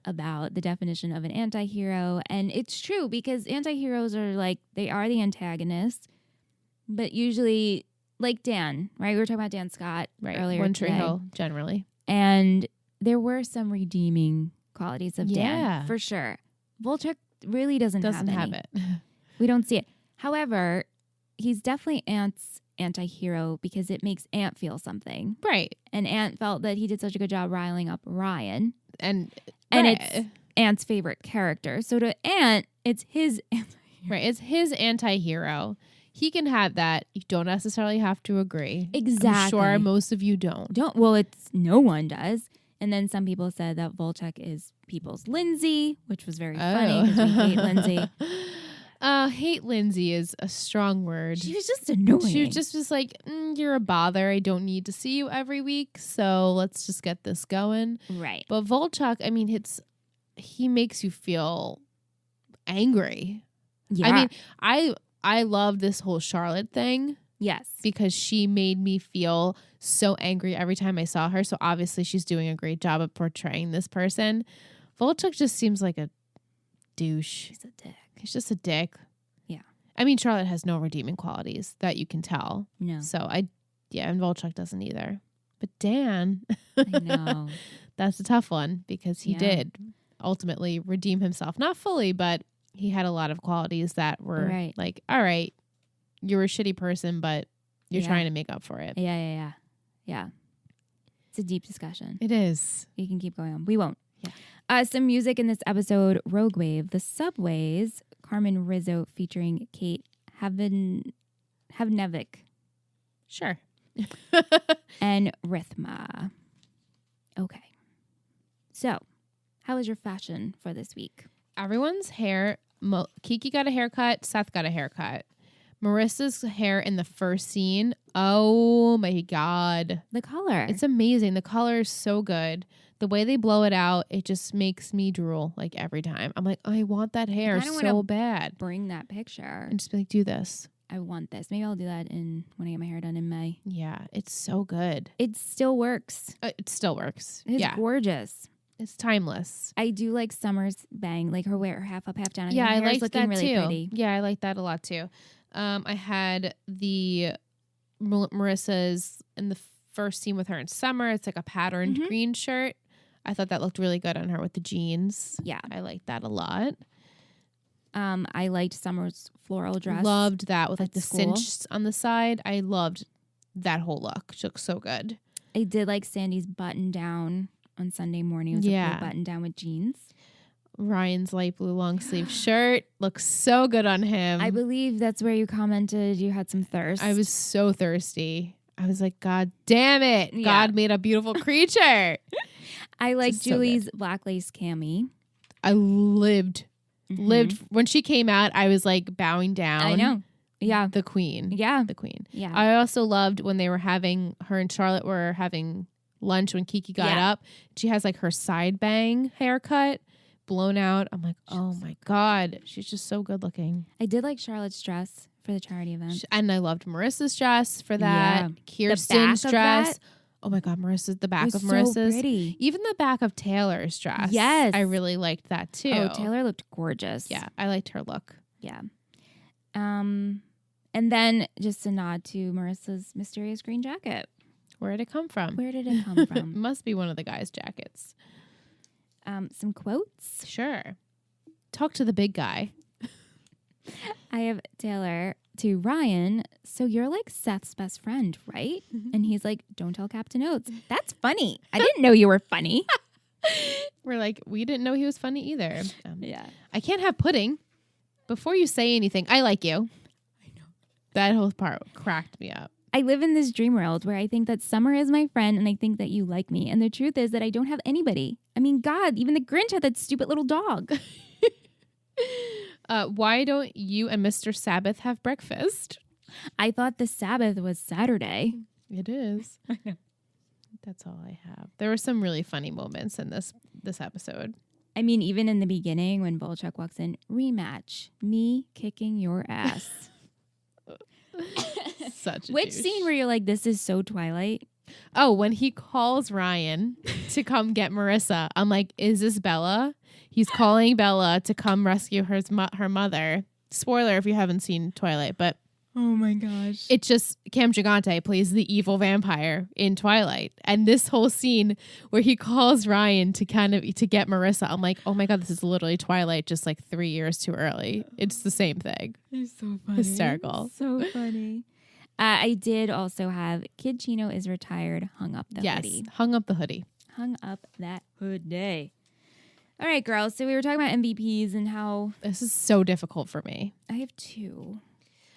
about the definition of an anti-hero. And it's true, because anti-heroes are like, they are the antagonists, but usually, like Dan, right? We were talking about Dan Scott earlier One Tree today. Hill, generally. And there were some redeeming qualities of Yeah. Dan, for sure. Volchuk really doesn't have any. it. We don't see it. However, he's definitely Ant's anti-hero because it makes Ant feel something. Right. And Ant felt that he did such a good job riling up Ryan. And It's Ant's favorite character. So to Ant, it's his anti-hero. Right. It's his anti-hero. He can have that. You don't necessarily have to agree. Exactly. I'm sure most of you don't. Well, it's no one does. And then some people said that Volchuk is people's Lindsay, which was very funny because we hate Lindsay. Hate Lindsay is a strong word. She was just annoying. She was just like, you're a bother. I don't need to see you every week. So let's just get this going. Right. But Volchuk, I mean, he makes you feel angry. Yeah. I mean, I love this whole Charlotte thing. Yes. Because she made me feel so angry every time I saw her. So obviously she's doing a great job of portraying this person. Volchuk just seems like a douche. She's a dick. He's just a dick. Yeah. I mean, Charlotte has no redeeming qualities that you can tell. No. So and Volchuk doesn't either. But Dan, I know. that's a tough one because he Yeah. did ultimately redeem himself. Not fully, but he had a lot of qualities that were like, all right, you're a shitty person, but you're trying to make up for it. Yeah. It's a deep discussion. It is. We can keep going on. We won't. Yeah. Some music in this episode, Rogue Wave, The Subways, Carmen Rizzo featuring Kate Havnevic. Sure. And Rhythma. Okay. So, how was your fashion for this week? Everyone's hair. Kiki got a haircut. Seth got a haircut. Marissa's hair in the first scene. Oh my God. The color. It's amazing. The color is so good. The way they blow it out, it just makes me drool like every time. I'm like, I want that hair so bad. Bring that picture. And just be like, do this. I want this. Maybe I'll do that when I get my hair done in May. Yeah, it's so good. It still works. It still works. It's yeah. gorgeous. It's timeless. I do like Summer's bang, like her wear half up, half down. Yeah, I like looking that really too. Pretty. Yeah, I like that a lot too. I had the Marissa's in the first scene with her in Summer. It's like a patterned green shirt. I thought that looked really good on her with the jeans. Yeah. I liked that a lot. I liked Summer's floral dress. Loved that with like at the school. cinched on the side. I loved that whole look. She looked so good. I did like Sandy's button down on Sunday morning. It was a blue button down with jeans. Ryan's light blue long sleeve shirt looks so good on him. I believe that's where you commented you had some thirst. I was so thirsty. I was like, God damn it. Yeah. God made a beautiful creature. I like Just so Julie's black lace cami. I lived when she came out. I was like bowing down. I know. Yeah. The queen. Yeah. The queen. Yeah. I also loved when her and Charlotte were having lunch when Kiki got up. She has like her side bang haircut blown out. I'm like, oh my God. She's just so good looking. I did like Charlotte's dress for the charity event. And I loved Marissa's dress for that. Yeah. Kirsten's The back of dress. that Oh my God, the back was of so Marissa's. pretty. Even the back of Taylor's dress. Yes. I really liked that too. Oh, Taylor looked gorgeous. Yeah, I liked her look. Yeah. And then just a nod to Marissa's mysterious green jacket. Where did it come from? Where did it come from? Must be one of the guys' jackets. Some quotes. Sure. Talk to the big guy. I have Taylor to Ryan. So you're like Seth's best friend, right? And he's like, don't tell Captain Oates. That's funny. I didn't know you were funny. We're like, we didn't know he was funny either. Yeah. I can't have pudding. Before you say anything, I like you. I know. That whole part cracked me up. I live in this dream world where I think that Summer is my friend and I think that you like me. And the truth is that I don't have anybody. I mean, God, even the Grinch had that stupid little dog. Why don't you and Mr. Sabbath have breakfast? I thought the Sabbath was Saturday. It is. I know. That's all I have. There were some really funny moments in this episode. I mean, even in the beginning when Volchuk walks in, rematch, me kicking your ass. Such a Which douche. scene where you're like, this is so Twilight? Oh, when he calls Ryan to come get Marissa, I'm like, is this Bella? He's calling Bella to come rescue her mother. Spoiler if you haven't seen Twilight, but Oh my gosh. it's just Cam Gigante plays the evil vampire in Twilight. And this whole scene where he calls Ryan to get Marissa, I'm like, oh my God, this is literally Twilight, just like 3 years too early. It's the same thing. It's so funny. Hysterical. So funny. I did also have Kid Chino is retired, hung up the hoodie. Hung up the hoodie. Hung up that hoodie. All right, girls. So we were talking about MVPs and how This is so difficult for me. I have two.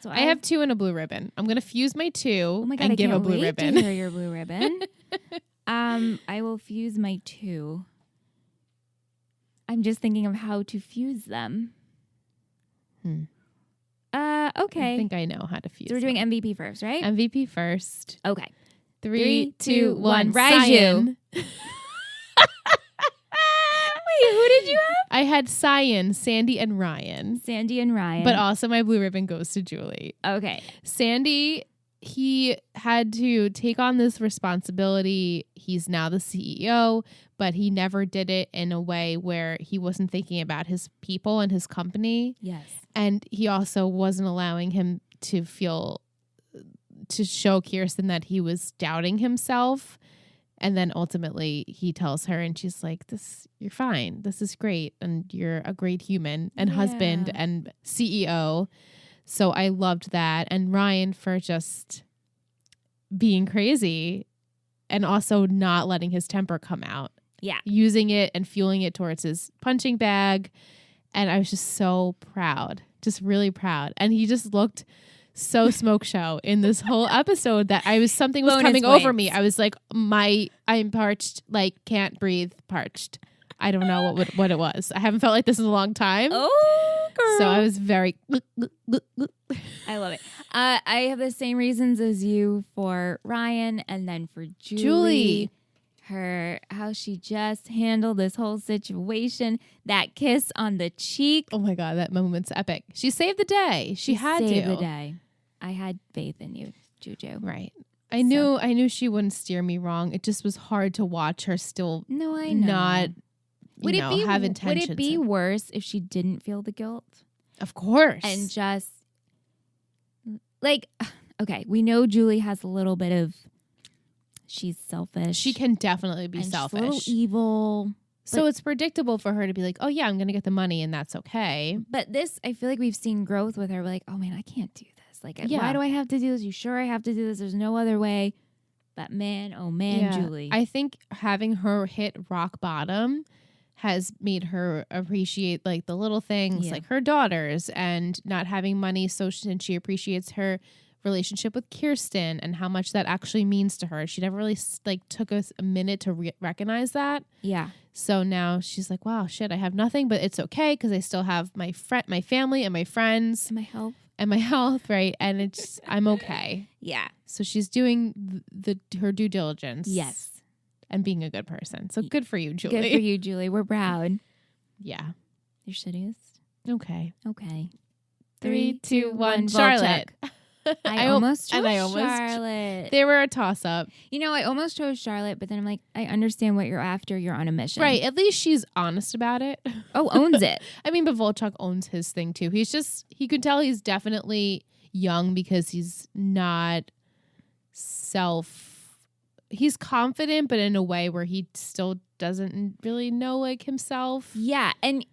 So I have 2 and a blue ribbon. I'm going to fuse my 2 Oh my God, and I give can't a blue wait ribbon. to hear your blue ribbon. I will fuse my 2. I'm just thinking of how to fuse them. Okay. I think I know how to fuse So we're doing MVP first, right? MVP first. Okay. 3, 2, 2, 1. 1. Raju. Cyan. Wait, who did you have? I had Cyan, Sandy, and Ryan. Sandy and Ryan. But also my blue ribbon goes to Julie. Okay. Sandy, he had to take on this responsibility. He's now the CEO, but he never did it in a way where he wasn't thinking about his people and his company. Yes. And he also wasn't allowing him to show Kirsten that he was doubting himself. And then ultimately he tells her and she's like, you're fine. This is great. And you're a great human and husband and CEO. So I loved that. And Ryan for just being crazy and also not letting his temper come out. Yeah. Using it and fueling it towards his punching bag. And I was just so proud, just really proud. And he just looked so smoke show in this whole episode that something was Bonus coming over points. me. I was like, I'm parched, like can't breathe, parched. I don't know what it was. I haven't felt like this in a long time. Oh, girl. So I was very. I love it. I have the same reasons as you for Ryan and then for Julie. How she just handled this whole situation. That kiss on the cheek. Oh my God, that moment's epic. She saved the day. She had saved to. the day. I had faith in you, Juju. Right. I knew she wouldn't steer me wrong. It just was hard to watch her still No, I know. not Would it be have intentions. Would it be worse if she didn't feel the guilt Of course. and just like, okay, we know Julie has a little bit of. She's selfish. she can definitely be and selfish. She's a little evil. So it's predictable for her to be like, oh yeah, I'm going to get the money and that's okay. But this, I feel like we've seen growth with her. We're like, oh man, I can't do this. Like, Yeah. why do I have to do this? You sure I have to do this? There's no other way. But man, oh man, Yeah. Julie. I think having her hit rock bottom has made her appreciate like the little things, Yeah. like her daughters and not having money. So she appreciates her relationship with Kirsten and how much that actually means to her. She never really took us a minute to recognize that. yeah. So now she's like, wow, shit, I have nothing, but it's okay because I still have my family and my friends To my help. and my health, right? And I'm okay. Yeah. So she's doing her due diligence. Yes. And being a good person. So good for you, Julie. Good for you, Julie. We're proud. Yeah. You're shittiest. Okay. Okay. 3, 2, 1. Volchuk. Charlotte. I almost chose and I almost- Charlotte. They were a toss up. You know, I almost chose Charlotte, but then I'm like, I understand what you're after. You're on a mission. Right. At least she's honest about it. Oh, owns it. I mean, but Volchuk owns his thing too. He could tell he's definitely, young because he's not he's confident, but in a way where he still doesn't really know like himself. Yeah. And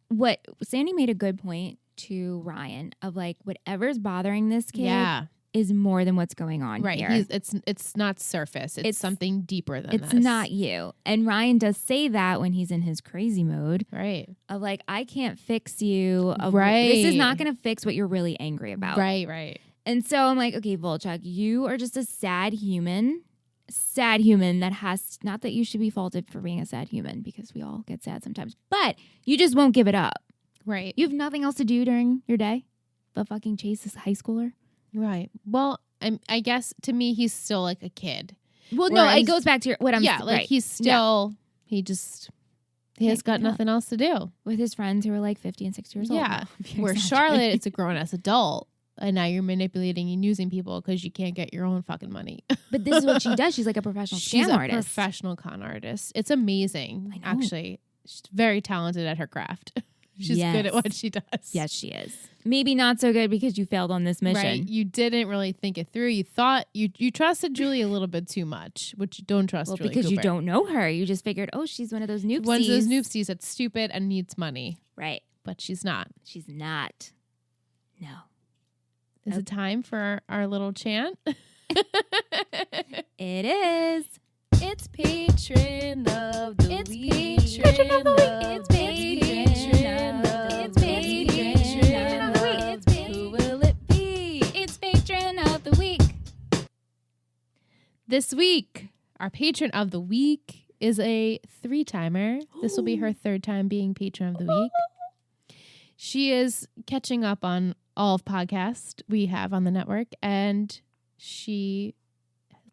what Sandy made a good point to Ryan of like, whatever's bothering this kid is more than what's going on here. It's not surface. It's something deeper than it's this. not you. And Ryan does say that when he's in his crazy mode. Right. Of like, I can't fix you. Right. This is not going to fix what you're really angry about. Right. And so I'm like, okay, Volchuk, you are just a sad human that has, not that you should be faulted for being a sad human because we all get sad sometimes, but you just won't give it up. Right. You have nothing else to do during your day but fucking chase this high schooler. Right. Well, I guess to me, he's still like a kid. Well, no, it goes back to what I'm saying. Like he's still, he has got nothing else to do. With his friends who are like 50 and 60 years old. Yeah. Where Charlotte, it's a grown-ass adult. And now you're manipulating and using people because you can't get your own fucking money. But this is what she does. She's like a professional scam artist. She's a professional con artist. It's amazing, actually. She's very talented at her craft. She's good at what she does. Yes, she is. Maybe not so good because you failed on this mission. Right. You didn't really think it through. You thought you trusted Julie a little bit too much, which you don't trust Julie because Cooper. you don't know her. You just figured, oh, she's one of those noopsies. One of those noopsies that's stupid and needs money. Right. But she's not. She's not. No. Is it time for our little chant? It is. It's patron of the week. It's patron of the week. It's patron of the week. It's patron of the week. Who will it be? It's patron of the week. This week, our patron of the week is a 3-timer. This will be her 3rd time being patron of the week. She is catching up on all of podcasts we have on the network, and she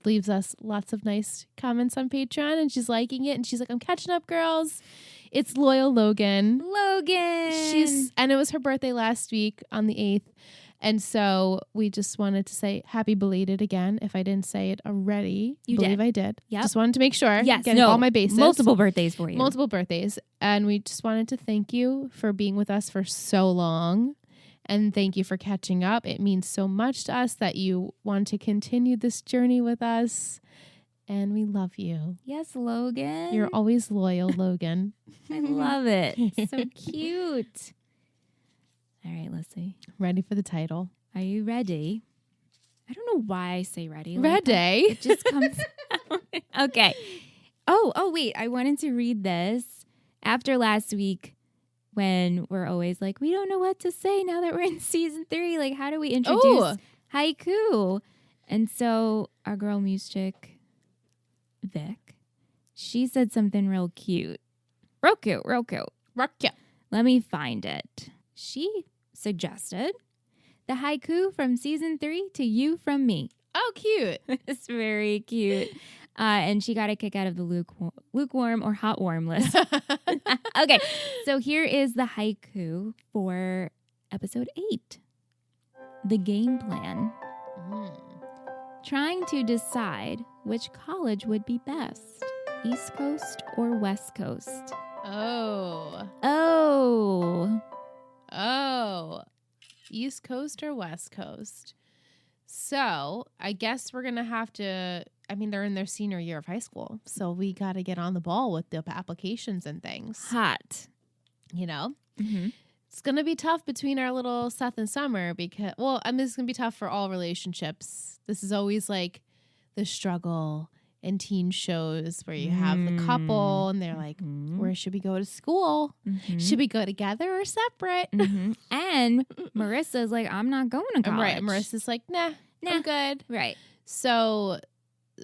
leaves us lots of nice comments on Patreon, and she's liking it, and she's like, I'm catching up, girls. It's Loyal Logan. And it was her birthday last week on the 8th, and so we just wanted to say happy belated again, if I didn't say it already. You believe did. I did. Yep. Just wanted to make sure. Yes. Getting all my bases. Multiple birthdays for you. Multiple birthdays. And we just wanted to thank you for being with us for so long. And thank you for catching up. It means so much to us that you want to continue this journey with us. And we love you. Yes, Logan. You're always loyal, Logan. I love it. So cute. All right, let's see. Ready for the title? Are you ready? I don't know why I say ready. Ready? It just comes out. Okay. Oh, wait. I wanted to read this after last week when we're always like, we don't know what to say now that we're in season 3. Like, how do we introduce haiku? And so our girl Muse Chick, Vic, she said something real cute. Real cute. Rock yeah. Let me find it. She suggested the haiku from season 3 to you from me. Oh, cute. It's very cute. And she got a kick out of the lukewarm or hot warm list. Okay, so here is the haiku for episode 8. The game plan. Trying to decide which college would be best, East Coast or West Coast. Oh. East Coast or West Coast? So I guess we're going to have to, they're in their senior year of high school. So we got to get on the ball with the applications and things. Hot. You know? Mm-hmm. It's going to be tough between our little Seth and Summer because, it's going to be tough for all relationships. This is always like the struggle in teen shows where you have the couple and they're like, where should we go to school? Should we go together or separate? And Marissa's like, I'm not going to college. Right. Marissa's like, nah, I'm good. Right. So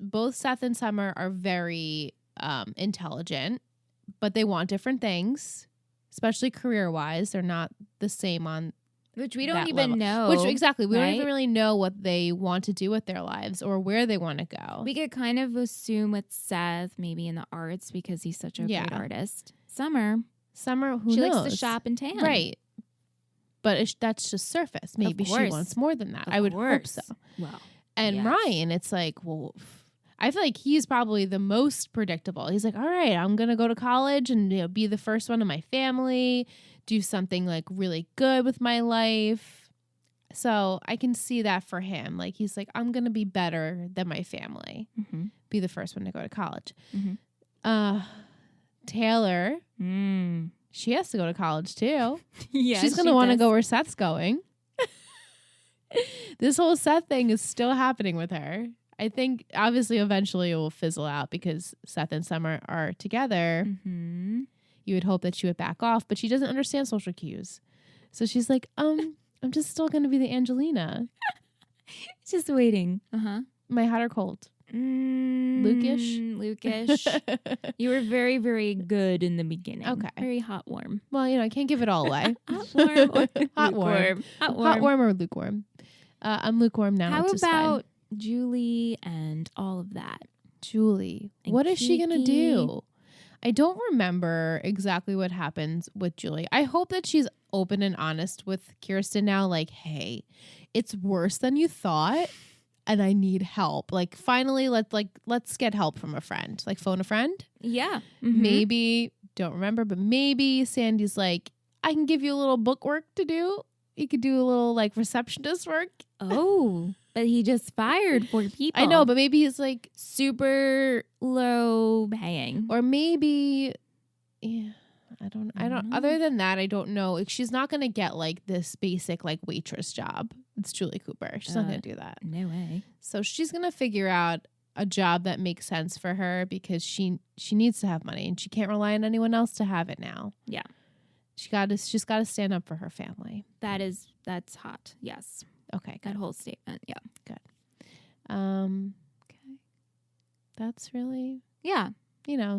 both Seth and Summer are very intelligent, but they want different things, especially career-wise. They're not the same on which we don't even know. We don't right? even really know what they want to do with their lives or where they want to go. We could kind of assume with Seth, maybe in the arts because he's such a great artist. Summer, who she knows? likes to shop and tan. Right. But that's just surface. Maybe she wants more than that. I would hope so. Well, and Ryan, it's like, well, I feel like he's probably the most predictable. He's like, all right, I'm going to go to college and be the first one in my family, do something like really good with my life. So I can see that for him. Like, he's like, I'm going to be better than my family. Mm-hmm. Be the first one to go to college. Mm-hmm. Taylor, she has to go to college too. Yeah, she's going to want to go where Seth's going. This whole Seth thing is still happening with her. I think obviously eventually it will fizzle out because Seth and Summer are together. Mm-hmm. You would hope that she would back off, but she doesn't understand social cues. So she's like, I'm just still going to be the Angelina. Just waiting. My hot or cold? Luke-ish? You were very, very good in the beginning. Okay. Very hot, warm. Well, I can't give it all away. Hot, warm, or Hot, lukewarm. Hot, warm, or lukewarm. I'm lukewarm now. How which is about fine. Julie and all of that? Julie? And What is she going to Kiki? do? I don't remember exactly what happens with Julie. I hope that she's open and honest with Kirsten now. Like, hey, it's worse than you thought, and I need help. Like, finally, let's get help from a friend. Like, phone a friend. Yeah. Maybe, don't remember, but maybe Sandy's like, I can give you a little book work to do. You could do a little like receptionist work. Oh, but he just fired 4 people. I know, but maybe he's like super low paying. or maybe, yeah, I don't. know. Other than that, I don't know. Like, she's not gonna get like this basic like waitress job. It's Julie Cooper. She's not gonna do that. No way. So she's gonna figure out a job that makes sense for her because she needs to have money and she can't rely on anyone else to have it now. Yeah. She's got to stand up for her family. That's hot. Yes. Okay, That whole statement. Yeah. Okay. That's really, Yeah.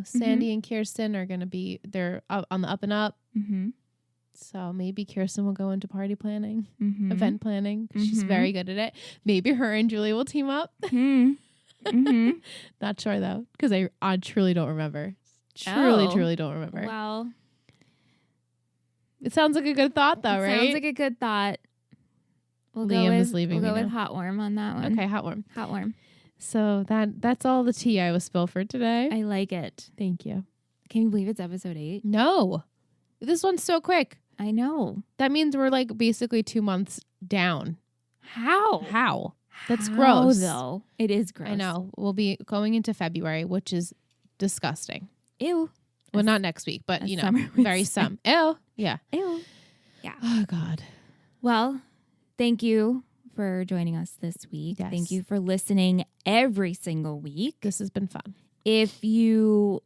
Sandy and Kirsten are going to be, they're on the up and up. Mm-hmm. So maybe Kirsten will go into party planning, Mm-hmm. event planning. 'Cause she's very good at it. Maybe her and Julie will team up. Mm-hmm. Not sure though, because I truly don't remember. Oh. Truly don't remember. Well, It sounds like a good thought though, right? sounds like a good thought. We'll Liam go with, is leaving We'll go me with now. hot warm on that one. Okay, hot warm. Hot warm. So that's all the tea I was spilled for today. I like it. Thank you. Can you believe it's episode 8? No, this one's so quick. I know. That means we're like basically 2 months down. How? That's How, gross. though. It is gross. I know. We'll be going into February, which is disgusting. Ew. Well, not next week, but as Summer would very say. some. Ew. Yeah. Ew. Yeah. Oh God. Well, thank you for joining us this week. Yes. Thank you for listening every single week. This has been fun. If you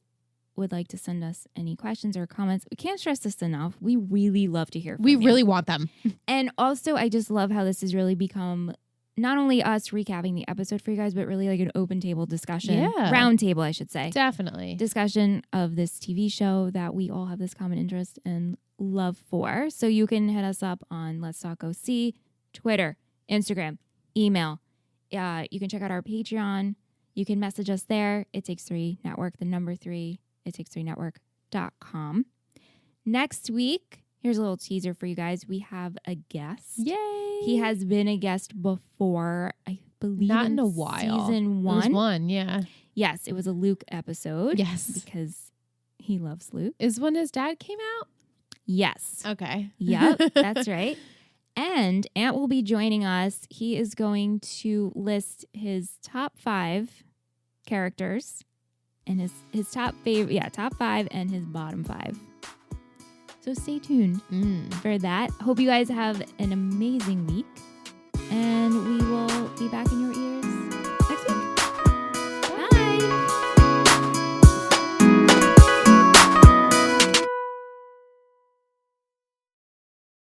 would like to send us any questions or comments, we can't stress this enough. We really love to hear from you. We really want them. And also, I just love how this has really become not only us recapping the episode for you guys, but really like an open table discussion. Yeah. Round table, I should say. Definitely. Discussion of this TV show that we all have this common interest and love for. So you can hit us up on Let's Talk OC, Twitter, Instagram, email. You can check out our Patreon. You can message us there. It Takes 3 Network, the number 3, ittakes3network.com. Next week, here's a little teaser for you guys. We have a guest. Yay. He has been a guest before, I believe, Not in a while. Season 1. It was 1, yeah. Yes, it was a Luke episode. Yes. Because he loves Luke. Is when his dad came out? Yes. Okay. Yep, that's right. And Ant will be joining us. He is going to list his top 5 characters and his top 5 and his bottom 5. So stay tuned for that. Hope you guys have an amazing week, and we will be back in your ears